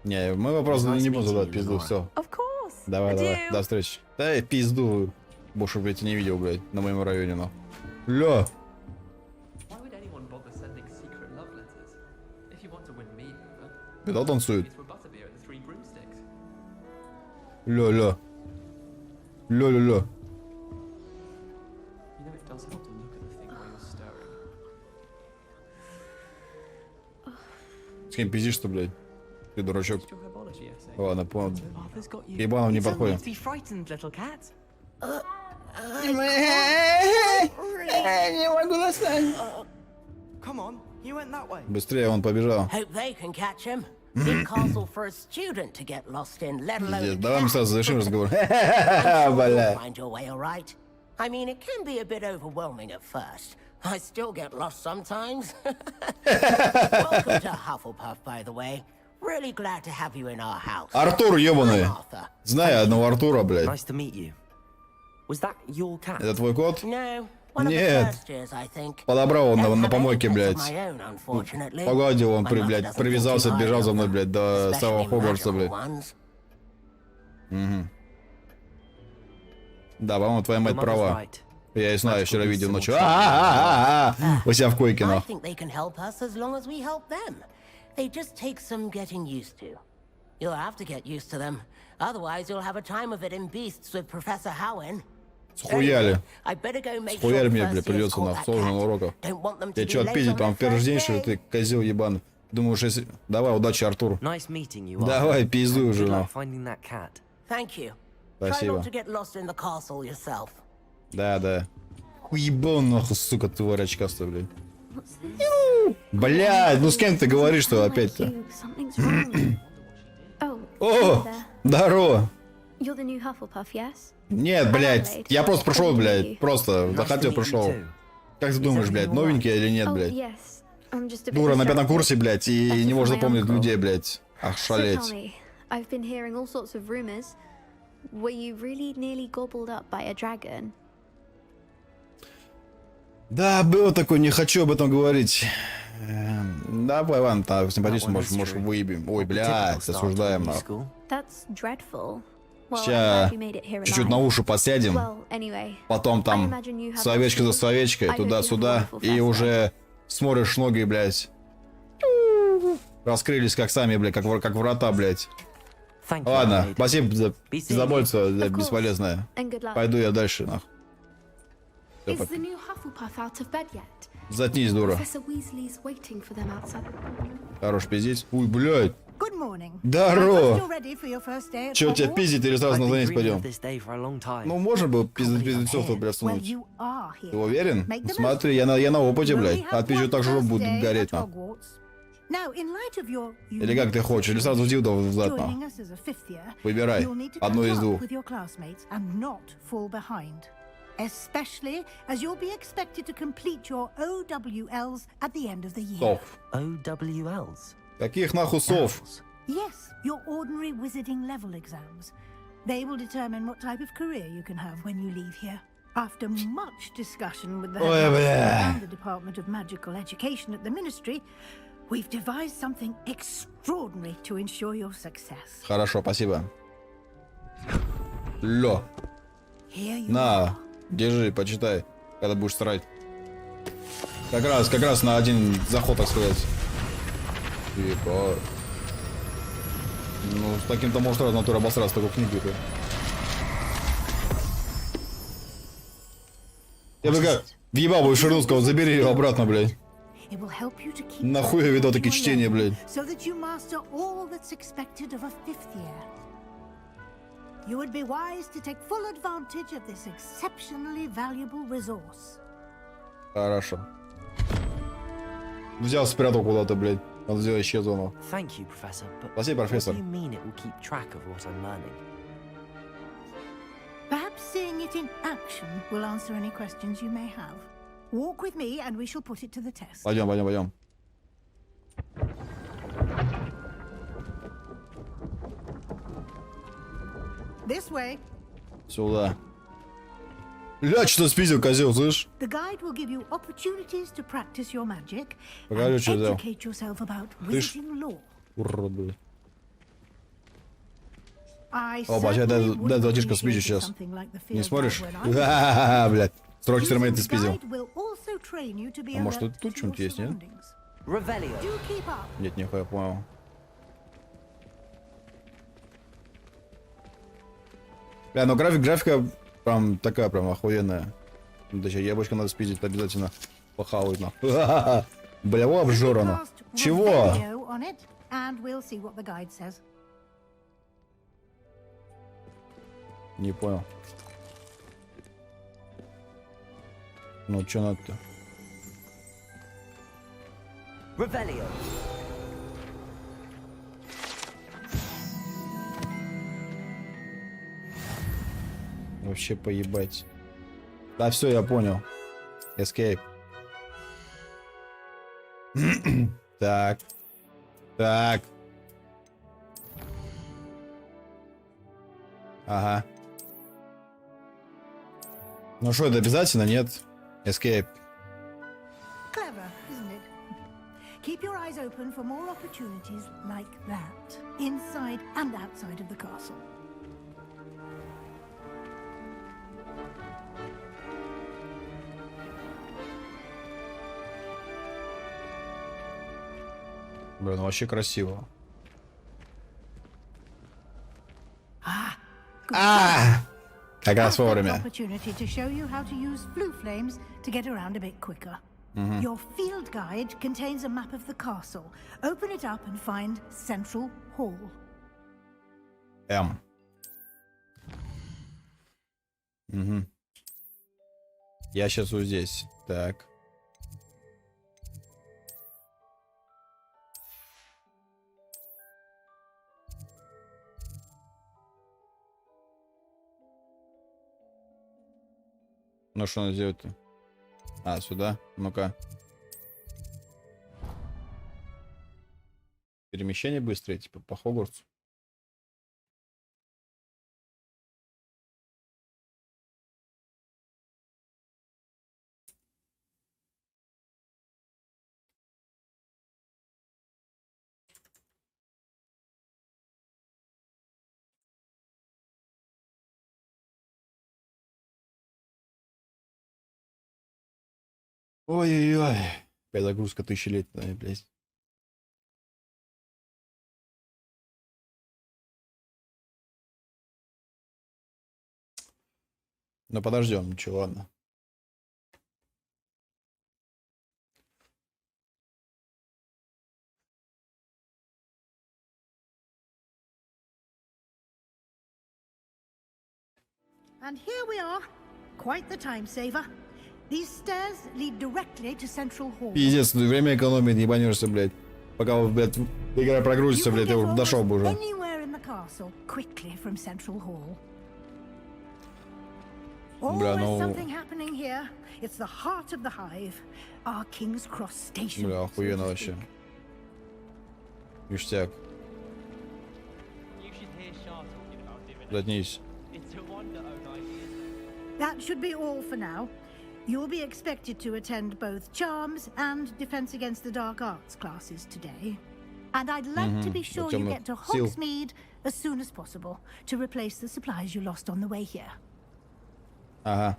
Не, мы вопросы не будем задавать, пизду, все. Of course. Давай, давай, Adieu. до встречи. Да, я пизду. Больше, блядь, не видел, блядь, на моем районе, но. Ля. Why would anyone bother sending secret love letters? If you want to win me over, Кто танцует? Ля-ля. Ля-ля-ля. С кем пиздишь-то, блядь? Ты дурачок. Ладно, понял. Ебаном не подходим. Не могу достать. Быстрее, он побежал. Пиздец, давай мы сразу завершим разговор. Бля. I mean, it can be a bit overwhelming at first. I still get lost sometimes. Welcome to Hufflepuff, by the way. Really glad to have you in our house. Артур, ёбаный. Знаю одного Артура, блядь. Nice to meet you. Was that your cat? Это твой кот? No. Нет. Подобрал он на помойке, блядь. Погладил он, блядь, привязался, бежал за мной, блядь, до самого Хогвартса, блядь. Угу. Да, по-моему, твоя мать права. Я и знаю, вчера видел ночью. У себя в койке, нахуй. Схуяли. Схуяли мне, блядь, придется на сложных уроках. Я чё, отпиздить, по-моему, первый же день, что ли, ты козел ебаный. Думаешь, если... Давай, удачи, Артур. Давай, пиздуй уже, нахуй. Спасибо. Да, да. Уебал, нахуй, сука, тварь очкастая, блядь. Блядь, ну с кем ты говоришь, что опять-то? О, здорово. Нет, блядь, я просто пришел, блядь, просто захотел, пришел. Как ты думаешь, блядь, новенький или нет, блядь? Дура на 5 курсе, блядь, и не может запомнить людей, блядь. Ах, шалеть. Да, было такое, не хочу об этом говорить. Давай, ладно, так, симпатично, может, выебем. Ой, блядь, осуждаем, нахуй. Сейчас чуть-чуть на уши посядем, потом там словечко за словечкой, туда-сюда, и уже смотришь ноги, блядь. Раскрылись как сами, блядь, как врата, блядь. Ладно, спасибо за пиздобольство, бесполезное. Пойду я дальше, нахуй. Заткнись, дура. Хорош пиздить. Ой, блядь. Здорово. Чё, тебя пиздить или сразу на занятие пойдем? Ну, можно было пиздить все, что, блядь, сунуть. Ты уверен? Смотри, я на опыте, блядь. Отпизжу так, что будет гореть, нахуй. Или как ты хочешь, или сразу в дилдо взад, нахуй. Выбирай. Одно из двух. Especially as you'll be expected to complete your OWLs at the end of the year. Сов. OWLs? Каких нахуй сов? Yes, your ordinary wizarding level exams. They will determine what type of career you can have when you leave here. After much discussion with the head and the Department of Magical Education at the Ministry, we've devised something extraordinary to ensure your success. Хорошо, спасибо. Лё. На. Держи, почитай, когда будешь срать. Как раз на один заход, так сказать. Типа. Ну, с таким-то может сразу натура обосраться, такой книги-то. Я бы как въебал бы ширну, сказал, забери его обратно, блядь. Нахуй я видал такие чтения, блядь. You would be wise to take full advantage of this exceptionally valuable resource. Хорошо. Взял, спрятал куда-то, блядь. Он взял, исчезло, но. Спасибо, профессор. Perhaps seeing it in action will answer any questions you may have. Walk with me and we shall put it to the test. Пойдем. This way. Сюда. Ля, что спиздил, козел, слышь? The guide will give you opportunities to practice your magic Покажи, and что взял. educate yourself about wizarding lore. Урод, блядь. Опа, сейчас дай золотишко спизжу сейчас. Не смотришь? Ха-ха-ха, блядь. Строчки термометр ты спиздил. А может тут что-нибудь есть, нет? Нет, нихуя, понял. Бля, ну графика прям такая прям охуенная. Да сейчас яблочко надо спиздить обязательно. Похавать нахуй. Бля, во обжорано. Чего? Не понял. Ну, чё надо-то? Revelio. Вообще поебать. Да, все, я понял. Escape. Так. Так. Ага. Ну что, это обязательно? Нет. Escape. Clever, isn't it? Keep your eyes open for more opportunities like that, inside and outside of the castle. Блин, ну вообще красиво. Как раз вовремя. Opportunity to show you how to use blue flames to get around a bit quicker. Your field guide contains a map of the castle. Open it up and find Central Hall. Угу. Я сейчас вот здесь. Так. Ну что надо делать-то? А, сюда? Ну-ка. Перемещение быстрое, типа по Хогвартсу. Ой-ой-ой. Опять загрузка тысячелетняя, блядь. Ну подождем, ничего, ладно. And here we are. Quite the time saver. These stairs lead directly to Central Hall. Пиздец, время экономит, ебанешься, блядь. Пока, блядь, игра прогрузится, блядь, я уже дошел бы уже. Anywhere in the castle quickly from Central Hall. Бля, ну... something happening here. It's the heart of the hive. Our King's Cross station. Бля, охуенно вообще. Ништяк. Заткнись. That should be all for now. You'll be expected to attend both Charms and Defense Against the Dark Arts classes today. And I'd like to be sure you get to Hogsmeade as soon as possible to replace the supplies you lost on the way here. Ага.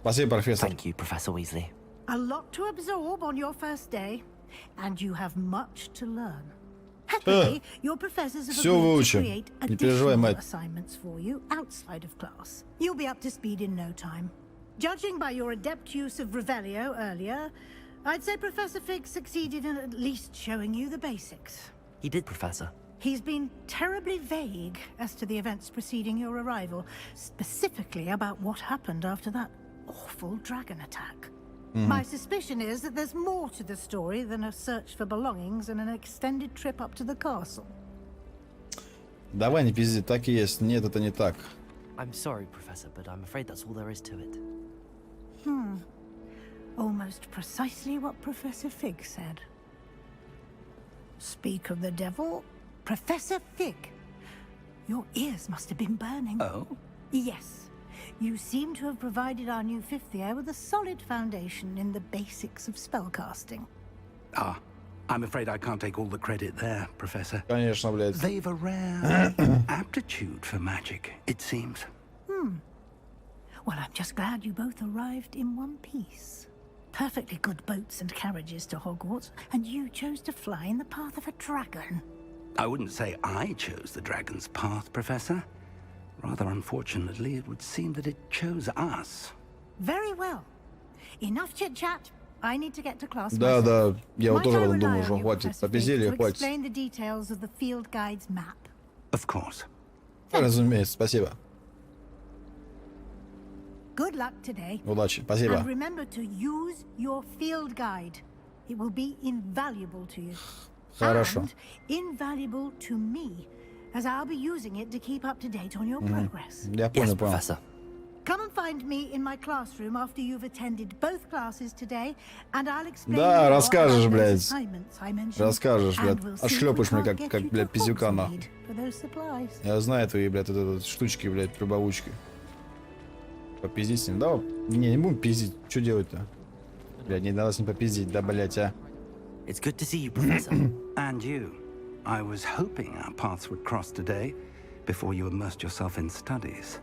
Спасибо, профессор. Thank you, Professor Weasley. A lot to absorb on your first day, and you have much to learn. Happily, your professors have agreed to create additional assignments for you outside of class. You'll be up to speed in no time. Judging by your adept use of Revelio earlier, I'd say Professor Fig succeeded in at least showing you the basics. He did, Professor. He's been terribly vague as to the events preceding your arrival, specifically about what happened after that awful dragon attack. My suspicion is that there's more to the story than a search for belongings and an extended trip up to the castle. Давай не пизди, так и есть. Нет, это не так. I'm sorry, Professor, but I'm afraid that's all there is to it. Almost precisely what Professor Fig said. Speak of the devil, Professor Fig. Your ears must have been burning. Oh? Yes. You seem to have provided our new fifth year with a solid foundation in the basics of spellcasting. Ah, I'm afraid I can't take all the credit there, Professor. Конечно, блядь. They've a rare aptitude for magic, it seems. Well, I'm just glad you both arrived in one piece. Perfectly good boats and carriages to Hogwarts, and you chose to fly in the path of a dragon. I wouldn't say I chose the dragon's path, Professor. Rather unfortunately, it would seem that it chose us. Very well. Enough chit-chat. I need to get to class. Да, да, я вот Might тоже I rely думаю, on что you, хватит, Professor попиздели, Fig, to хватит. explain the details of the field guide's map? Of course. Разумеется, спасибо. Good luck today. Удачи, спасибо. And remember to use your field guide. It will be invaluable to you. Хорошо. And invaluable to me, as I'll be using it to keep up to date on your progress. Я Yes, понял, понял. Professor. Come and find me in my classroom after you've attended both classes today, and I'll explain Да, more расскажешь, about those блядь. assignments I mentioned, Расскажешь, and блядь. we'll see if Отшлепаешь we мне, can't как, get you блядь, to пиздюка, нахуй. Hogsmeade for those supplies. Я знаю твои, блядь, вот штучки, блядь, прибавучки. Попиздить с ним, да? Не будем пиздить. Что делать-то? Блядь, не надо с ним попиздить, да, блядь, а? It's good to see you, Professor. And you. I was hoping our paths would cross today, before you immersed yourself in studies.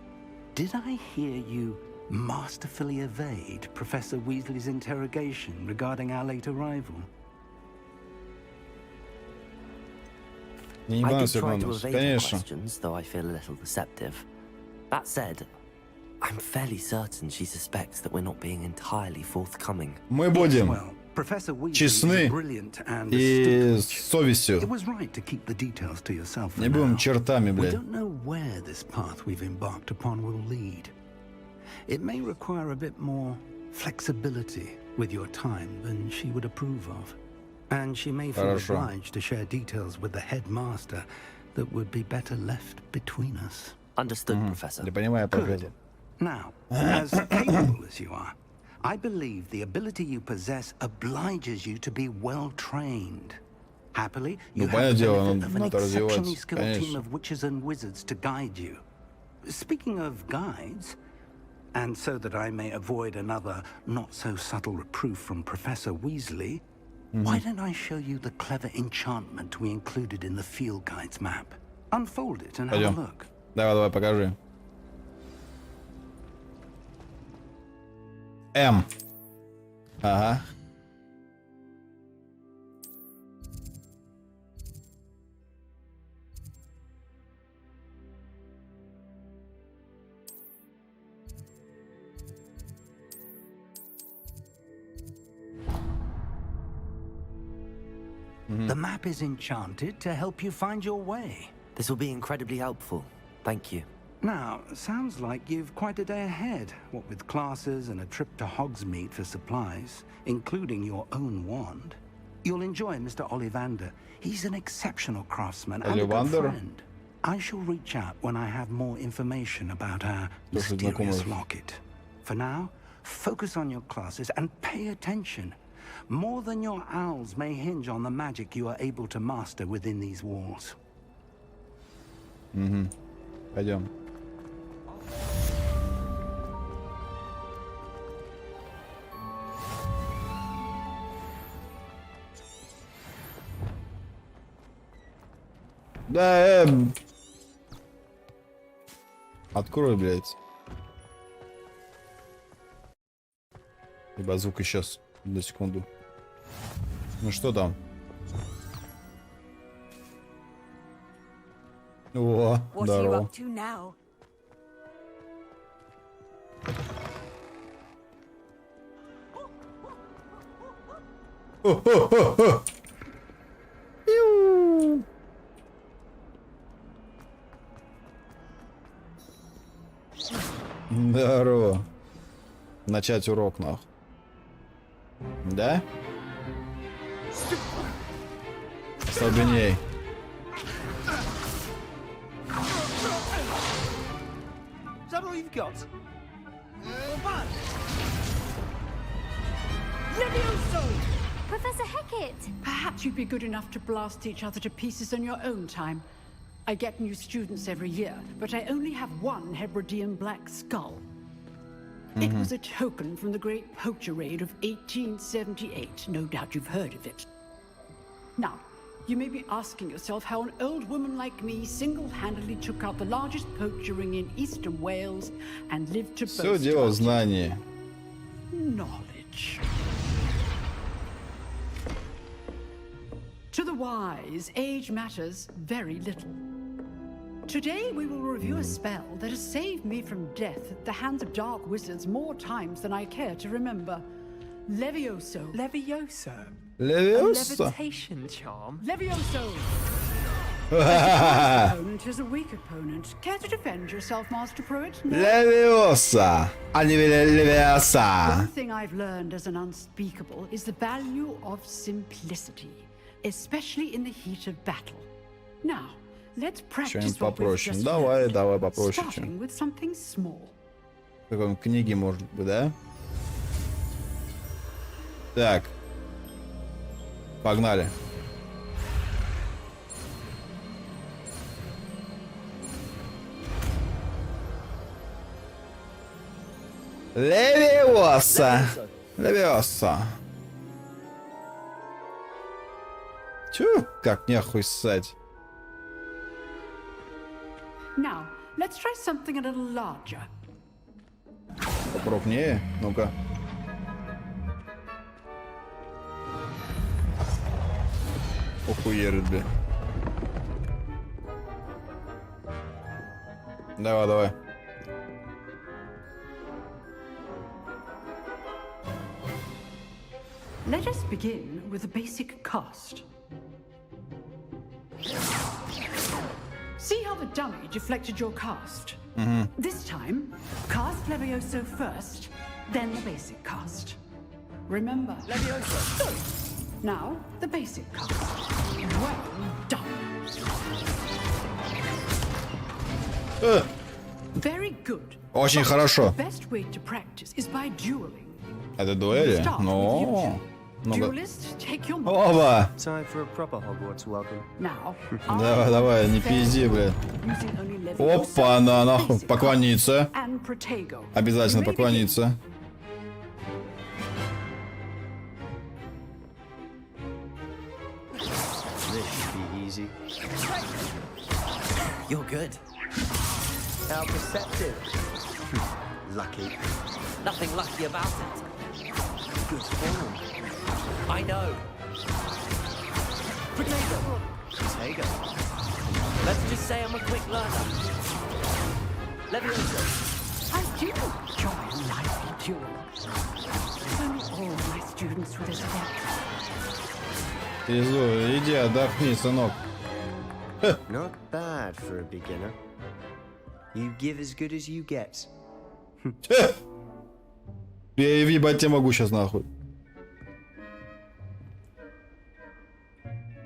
Did I hear you masterfully evade Professor Weasley's interrogation regarding our late arrival? Не I did ебанулся, try to ебанулся. evade her Конечно. questions, though I feel a little deceptive. That said, I'm fairly certain she suspects that we're not being entirely forthcoming. Мы будем Well, Professor Weasley честны is a brilliant and и astute с witch. совестью. It was right to keep the details to yourself for Не будем now. чертами, We блядь. don't know where this path we've embarked upon will lead. It may require a bit more flexibility with your time than she would approve of. And she may feel Хорошо. obliged to share details with the headmaster that would be better left between us. Understood, Professor. Я понимаю, Good. Now, as capable as you are, I believe the ability you possess obliges you to be well trained. Happily, you Ну, have the понятное дело, benefit of an надо exceptionally развиваться, skilled team конечно. of witches and wizards to guide you. Speaking of guides, and so that I may avoid another not-so-subtle reproof from Professor Weasley, why don't I show you the clever enchantment we included in the field guide's map? Unfold it and have a Пойдем. look. Давай, покажи. М. Ага. The map is enchanted to help you find your way. This will be incredibly helpful. Thank you. Now, sounds like you've quite a day ahead, what with classes and a trip to Hogsmeade for supplies, including your own wand. You'll enjoy Mr. Ollivander. He's an exceptional craftsman and a good Ollivander? friend. I shall reach out when I have more information about our Тоже mysterious знакомый. locket. For now, focus on your classes and pay attention. More than your owls may hinge on the magic you are able to master within these walls. Пойдем. Да, Открой, блядь. Ебать, звук исчез. На секунду. Ну что там? О, What are you здорово. up to now? Здорово. Начать урок, нахуй. Да? Слабеней. Is that all you've got? Professor Hecat! Perhaps you'd be good enough to blast each other to pieces on your own time. I get new students every year, but I only have one Hebridean black skull. It was a token from the Great Poacher Raid of 1878. No doubt you've heard of it. Now, you may be asking yourself how an old woman like me single-handedly took out the largest poacher ring in eastern Wales and lived to Все boast дело в about it. знании. Knowledge. To the wise, age matters very little. Today we will review a spell that has saved me from death at the hands of dark wizards more times than I care to remember. Levioso. Levioso? Levioso? A levitation charm? Levioso! Opponent is a weak opponent. Care to defend yourself, Master Pruitt? No? Leviosa. Leviosa. One thing I've learned as an unspeakable is the value of simplicity, especially in the heat of battle. Now, let's practice what we've попроще. just Давай learned, попроще. starting with something small. В каком книге может быть, да? Так. Погнали. Левиоса. Левиоса. Чё? Как нехуй ссать. Now, let's try something a little larger. Покрупнее. Ну-ка. Охуерит, бля. Давай, давай. Let us begin with the basic cast. See how the dummy deflected your cast? This time, cast Levioso first, then the basic cast. Remember, Levioso. Good. Now, the basic cast. Well done. Very good. Очень хорошо. The best way to practice is by dueling. Это дуэли? Start with Ну. Ну-ка. Duelist, take your mark. Оба! Time for a proper Hogwarts welcome. Now, Давай, давай, не пизди, блядь. using only Levioso, Опа, на, нахуй, basic поклониться. cast, and Protego. Обязательно Ready? поклониться. This should be easy. You're good. How perceptive. Lucky. Nothing lucky about it. Good form. I know. Potato. Potato. Let's just say I'm a quick learner. Levioso. I do enjoy a lively duel. Only all my students would expect. Пизду, иди, отдохни, сынок. Not bad for a beginner. You give as good as you get. Я въебать тебя могу сейчас, нахуй.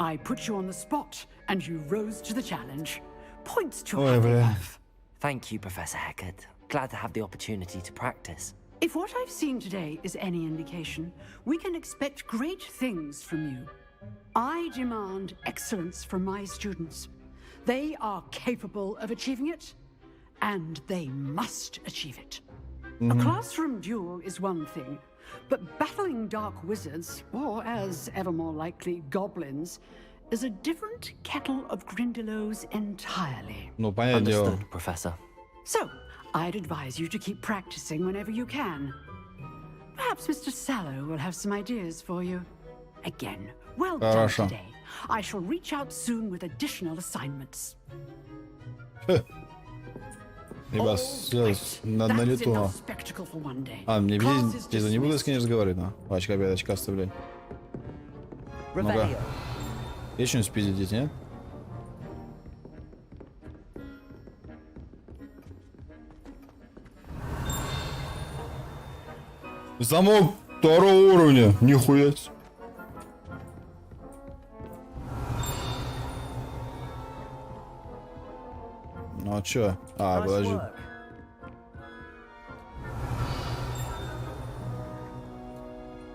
I put you on the spot, and you rose to the challenge. Points to Ой, бля. Hufflepuff. Thank you, Professor Heckard. Glad to have the opportunity to practice. If what I've seen today is any indication, we can expect great things from you. I demand excellence from my students. They are capable of achieving it, and they must achieve it. A classroom duel is one thing, but battling dark wizards, or as ever more likely, goblins, is a different kettle of Grindylows entirely. Ну, понятное дело. Understood, Professor. So, I'd advise you to keep practicing whenever you can. Perhaps Mr. Sallow will have some ideas for you. Again, well done Хорошо. today. I shall reach out soon with additional assignments. Ибо на That's лету. enough spectacle for one day. А, мне Class is пиздец, не буду с dismissed. кем разговаривать, на. Очка, блядь, очкасты, блядь. Ну-ка. Revelio. Есть что-нибудь спиздить, нет? Замок второго уровня. Нихуя. Ну а чё? А, подожди.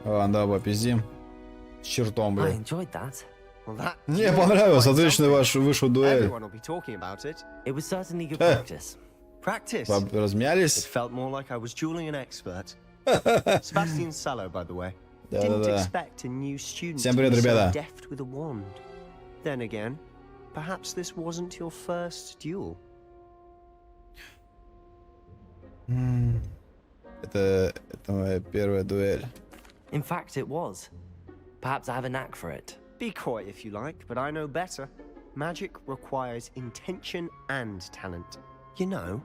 Ладно, давай попиздим. С чертом, I блядь. enjoyed that. Well, that Мне понравилось. Отлично вышу дуэль. Everyone will be talking about it. It was certainly good Hey. practice. Practice. It Размялись? felt more like I was dueling an expert. Sebastian Sallow, by the way. Didn't Да-да-да. expect a new student Всем to привет, be so ребята. deft with a wand. Then again, perhaps this wasn't your first duel. Это моя первая дуэль. In fact, it was. Perhaps I have a knack for it. Be coy if you like, but I know better. magic requires intention and talent. You know,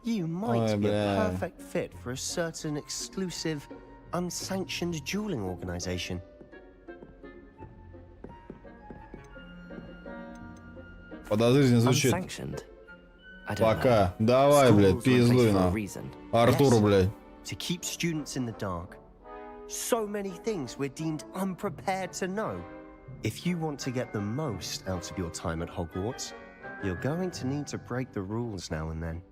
you might be a perfect fit for a certain exclusive, unsanctioned dueling organization. Подозрительно звучит. Пока. Давай, блядь, пиздуй нам. Артуру, блядь. To keep students in the dark. So many things we're deemed unprepared to know. If you want to get the most out of your time at Hogwarts, you're going to need to break the rules now and then.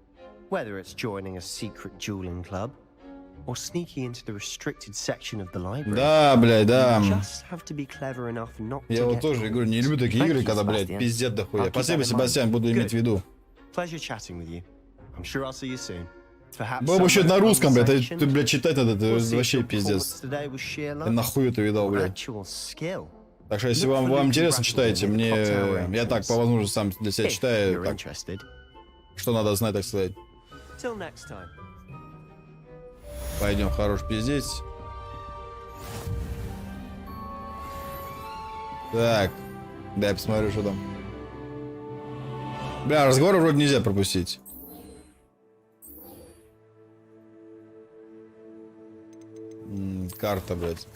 Whether it's joining a secret dueling club, or sneaking into the restricted section of the library. Да, блядь, да. You just have to be clever enough not to Я вот get тоже говорю, не люблю такие игры, когда, блядь, пиздец дохуя. Спасибо, Себастьян, буду иметь в виду. Pleasure chatting with you. I'm sure I'll see you soon. Было бы еще на русском, блядь, ты, блядь, читать надо, это вообще пиздец. Ты нахуй это видал, блядь. Так что, если вам интересно, читайте. Мне, я так, по возможности, сам для себя читаю. Так, что надо знать, так сказать. Пойдем, хорош пиздец. Так, дай я посмотрю, что там. Бля, разговоры вроде нельзя пропустить. Карта, блядь.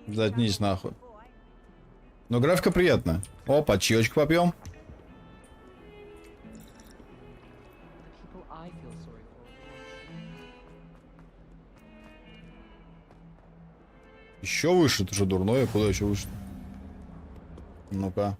Заткнись нахуй. Но графика приятная. Опа, чаечку попьем. Еще выше, ты что, дурное? Куда еще выше? Ну-ка.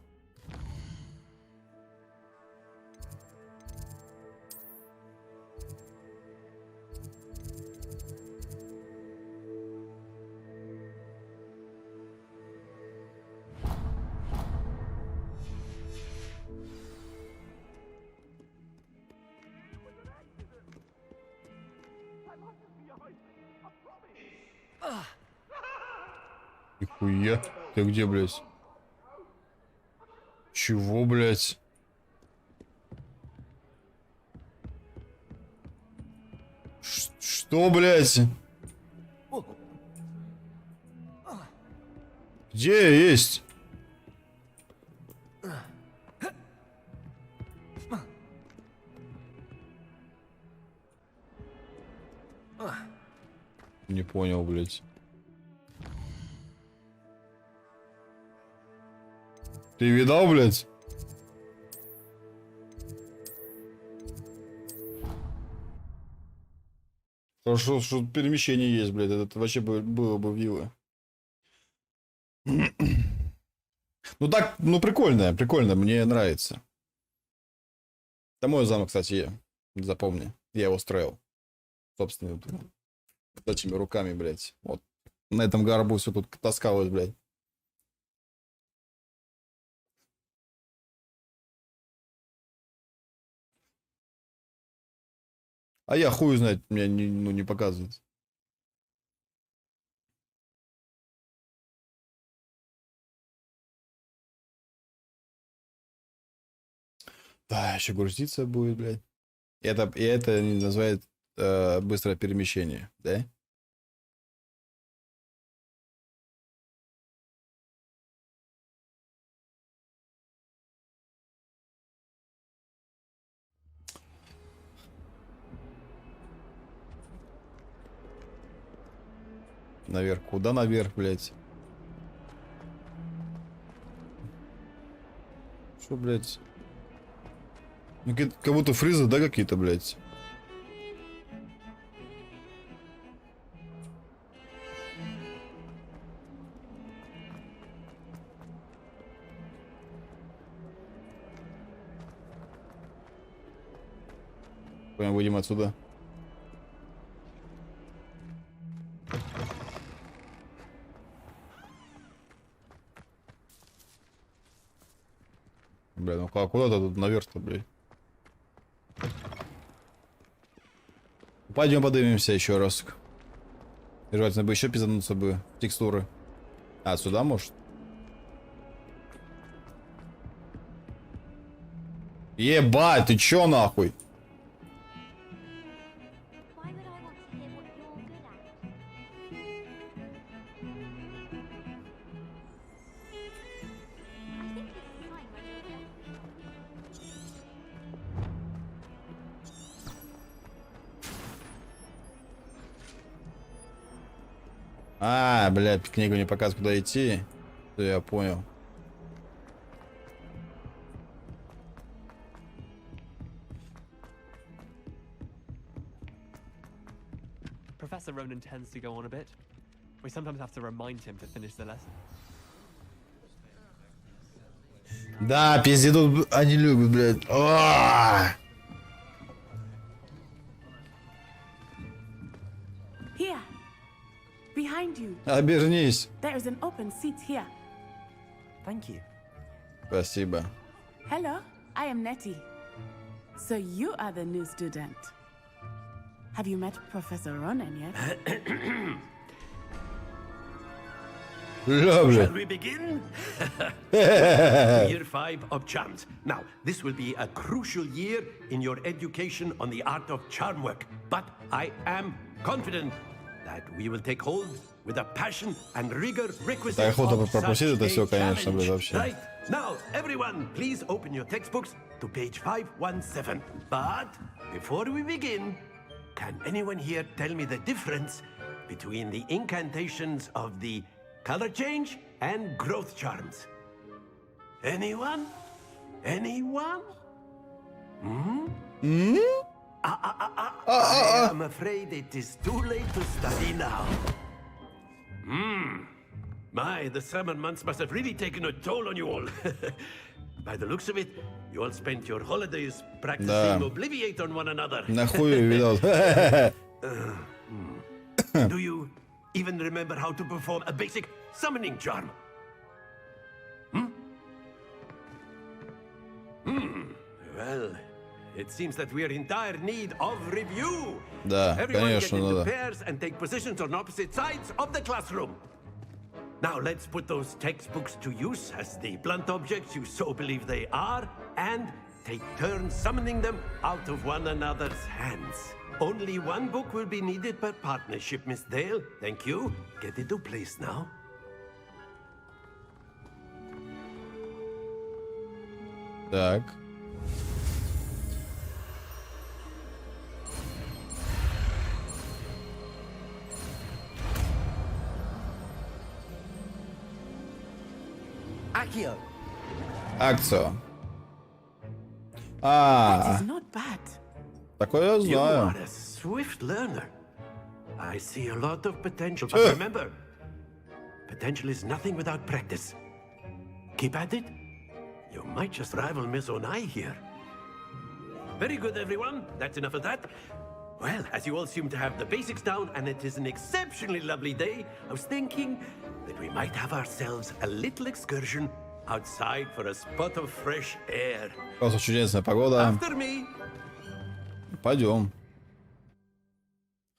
Нихуя. Ты где, блядь? Чего, блядь? Что, блядь? Где есть? Не понял, блядь. Ты видал, блядь? Хорошо, что перемещение есть, блядь. Это вообще было бы вилы. Ну так, ну прикольно, прикольно, мне нравится. Это мой замок, кстати, запомни. Я его строил. Собственно, вот этими руками, блядь. Вот. На этом горбу все тут таскалось, блядь. А я хуй знает, меня не показывает. Да, еще грузиться будет, блядь. И это называют быстрое перемещение, да? Наверх. Куда наверх, блядь? Что, блядь? Ну, как будто фризы, да, какие-то, блядь? Пойдем, выйдем отсюда. Бля, ну куда-то тут наверх-то, блядь. Пойдем поднимемся еще раз. И желательно бы еще пиздануться бы текстуры. А, сюда может? Ебать, ты чё нахуй? А, блядь, книгу не показывает, куда идти. Да, я понял. Professor Ronan tends to go on a bit. We sometimes have to remind him to finish the lesson. Да, пиздец, тут они любят, блядь. Here, behind you. Обернись. There is an open seat here. Thank you. Спасибо. Hello, I am Nettie. So you are the new student. Have you met Professor Ronan yet? Shall we begin? Year 5 of Charms. Now, this will be a crucial year in your education on the art of charm work. But I am confident that we will take hold with a passion and rigor requisite of such a challenge. Right. Now, everyone, please open your textbooks to page 517. But before we begin, can anyone here tell me the difference between the incantations of the color change and growth charms? Anyone? Anyone? I am afraid it is too late to study now. My, the summer months must have really taken a toll on you all. By the looks of it, you all spent your holidays practicing Obliviate on one another. Do you even remember how to perform a basic summoning charm? Well, it seems that we are in dire need of review. Everyone get into pairs and take positions on opposite sides of the classroom. Now let's put those textbooks to use as the blunt objects you so believe they are, and take turns summoning them out of one another's hands. Only one book will be needed per partnership, Miss Dale. Thank you. Get into place now. Так. Акцию. Такое я You знаю. are a swift learner. I see a lot of potential, but remember, potential is nothing without practice. Keep at it. You might just rival Miss Onai here. Very good, everyone. That's enough of that. Well, as you all seem to have the basics down, and it is an exceptionally lovely day, I was thinking that we might have ourselves a little excursion outside for a spot of fresh air. Просто чудесная погода. After me. Пойдем.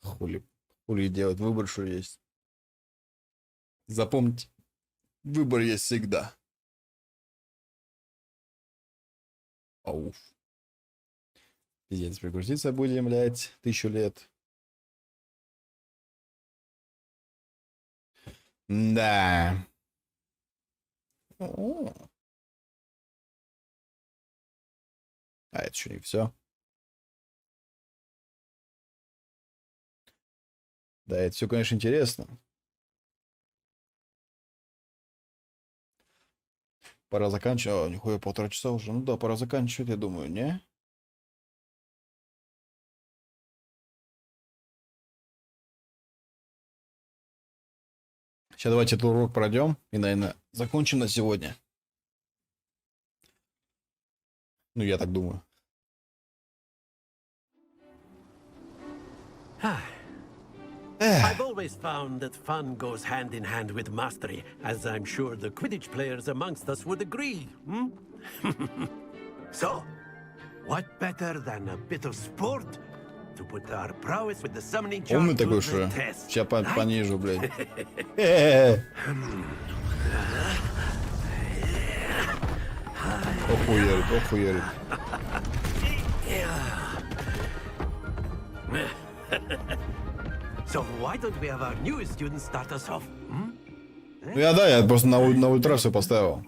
Хули делать, выбор что есть. Запомните, выбор есть всегда. Ауф. Пиздец, пригрузиться будем, блядь, 1000 лет. Да. А это еще не все. Да, это все, конечно, интересно. Пора заканчивать. О, нихуя, 1,5 часа уже. Ну да, пора заканчивать, я думаю, не? Сейчас давайте этот урок пройдем и, наверное, закончим на сегодня. Ну, я так думаю. I've always found that fun goes hand in hand with mastery, as I'm sure the Quidditch players amongst us would agree. So, what better than a bit of sport to put our prowess with the summoning charm Умный to такой, the что test? сейчас понижу, блядь. Охуели. So why don't we have our newest students start us off? Ну я просто на ультра все поставил.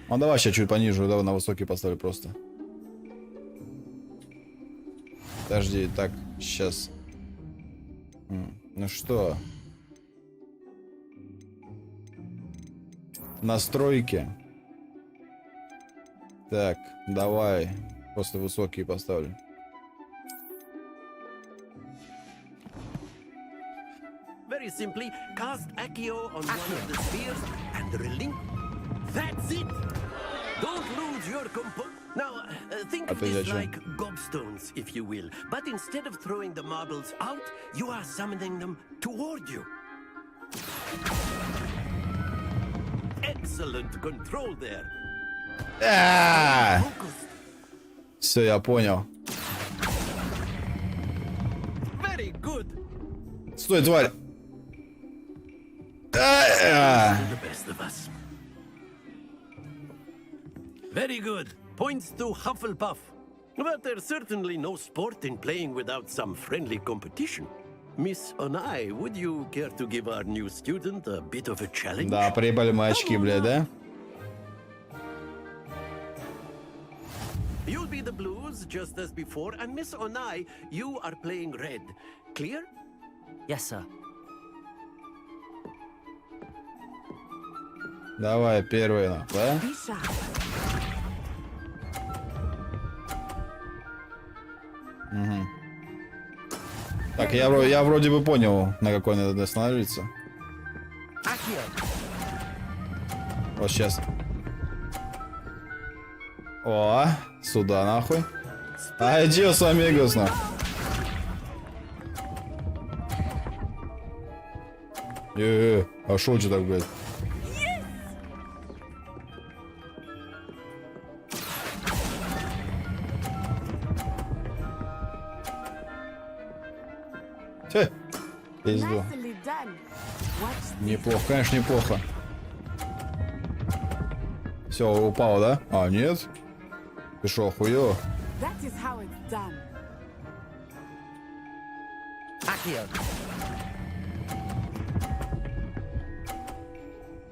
Ну давай сейчас чуть пониже, давай на высокий поставлю просто. Подожди, так, сейчас. Ну что? Настройки. Так, давай. Просто высокие поставлю. Very simply, cast Accio on one of the spheres and relink. That's it! Don't lose your compo. Now, think of this like gobstones, if you will. But instead of throwing the marbles out, you are summoning them toward you. Excellent control there. Все, я понял. Very good. Стой, тварь. The best of us. Very good. Points to Hufflepuff. But there's certainly no sport in playing without some friendly competition. Miss Onai, would you care to give our new student a bit of a challenge? Да, приебали мои очки, блядь, да? You'll be the blues, just as before, and Miss Onai, you are playing red. Clear? Yes, sir. Давай, первый, да? Угу. Так, я вроде бы понял, на какой надо остановиться. Вот сейчас. О, сюда нахуй. Адиос, амигос, нахуй. А шо че так, блядь? Пизду. Неплохо, конечно, неплохо. Все, упало, да? А, нет? Ты шо, охуел?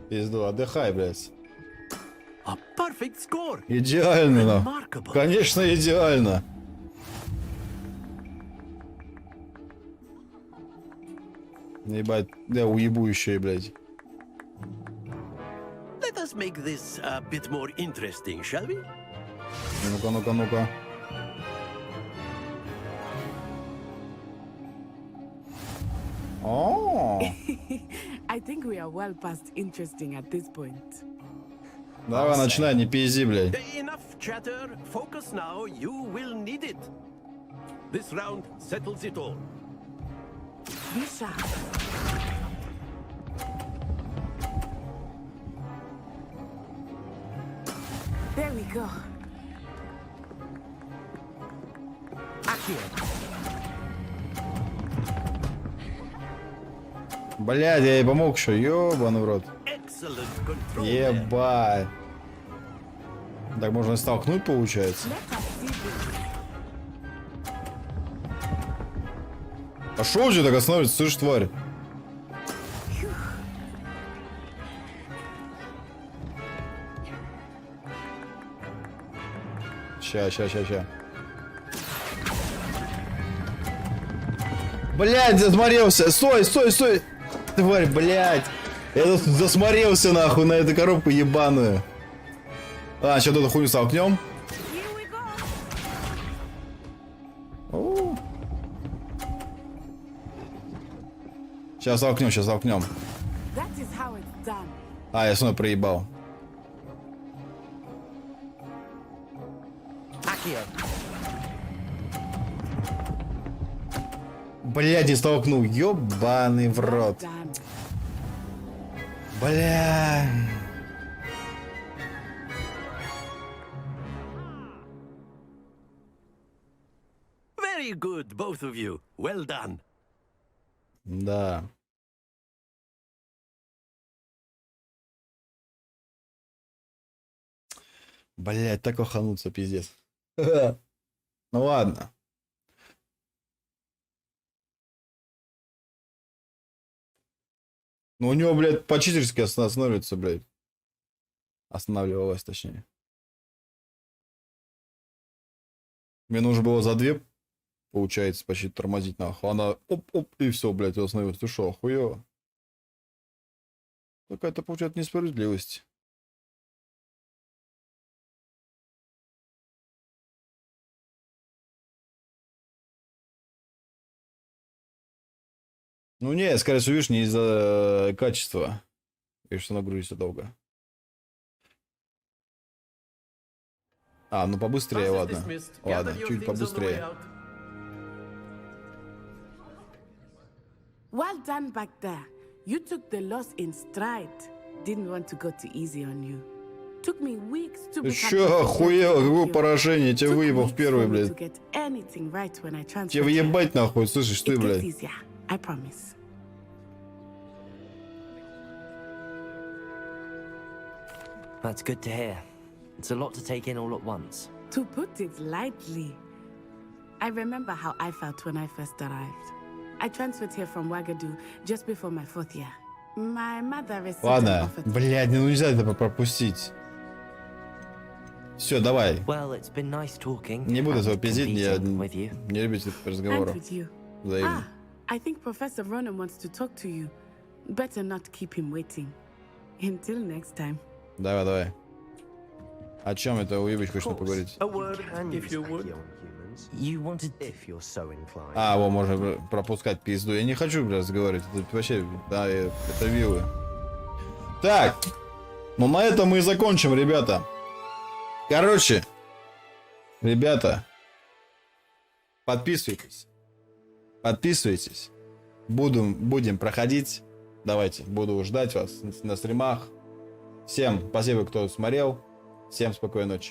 Пизду, отдыхай, блядь. Идеально, да. Конечно, идеально. Ебать, да уебу еще, блядь. Let us make this a bit more interesting, shall we? Ну-ка, ну-ка, ну-ка. О. I think we are well past interesting at this point. Давай, начинай, не пизди, блядь. Enough chatter. Focus now. You will need it. This round settles it all. Be sharp. There we go. Блядь, я ей помог еще, ёбаный в рот. Ебать. Так можно и столкнуть, получается. А шо у тебя так остановится, слышь, тварь? Ща. Блядь, засмотрелся. Стой. Тварь, блядь. Я тут засмотрелся нахуй на эту коробку ебаную. А, сейчас эту хуйню столкнем. Сейчас столкнем. А, я снова проебал. Блядь, не столкнул. Ёбаный в рот. Бля. Very good, both of you. Well done. Да. Блядь, так охануться, пиздец. Ну ладно. Ну у него, блядь, по-читерски останавливается, блядь. Останавливалась, точнее. Мне нужно было за 2, получается, почти тормозить нахуй. Она оп-оп, и все, блядь, остановилась. Ты шо, охуела? Какая-то, получается, несправедливость. Ну не, скорее всего, видишь, не из-за качества. Видишь, что она грузится долго. А, ну побыстрее, ладно. Ладно, чуть побыстрее. Well done back there. You took the loss in stride. Didn't want to go too easy on you. Took me weeks to Ты become чё, охуел? Какое proficient. поражение? Тебя выебал в первый, To блядь. get anything right when I transferred Тебя въебать нахуй, слышишь, ты, It gets блядь. easier, I promise. That's good to hear. It's a lot to take in all at once. To put it lightly, I remember how I felt when I first arrived. I transferred here from Wagadu just before my 4th year. My mother received an Ладно, offer. блядь, ну нельзя это пропустить. Все, давай. Well, it's been nice talking. Не буду and этого пиздить, я competing with you. не любитель And разговоров. with you. Взаимно. I think Professor Ronan wants to talk to you. Better not keep him waiting. Until next time. Давай, давай. О чем это уебич хочешь поговорить? A word, if you would. You wanted... If you're so inclined. А, вот можно пропускать пизду. Я не хочу, блядь, разговаривать. Это вообще, да, это вилы. Так. Ну на этом мы и закончим, ребята. Короче. Ребята. Подписывайтесь. Подписывайтесь. Будем проходить. Давайте, буду ждать вас на стримах. Всем спасибо, кто смотрел. Всем спокойной ночи.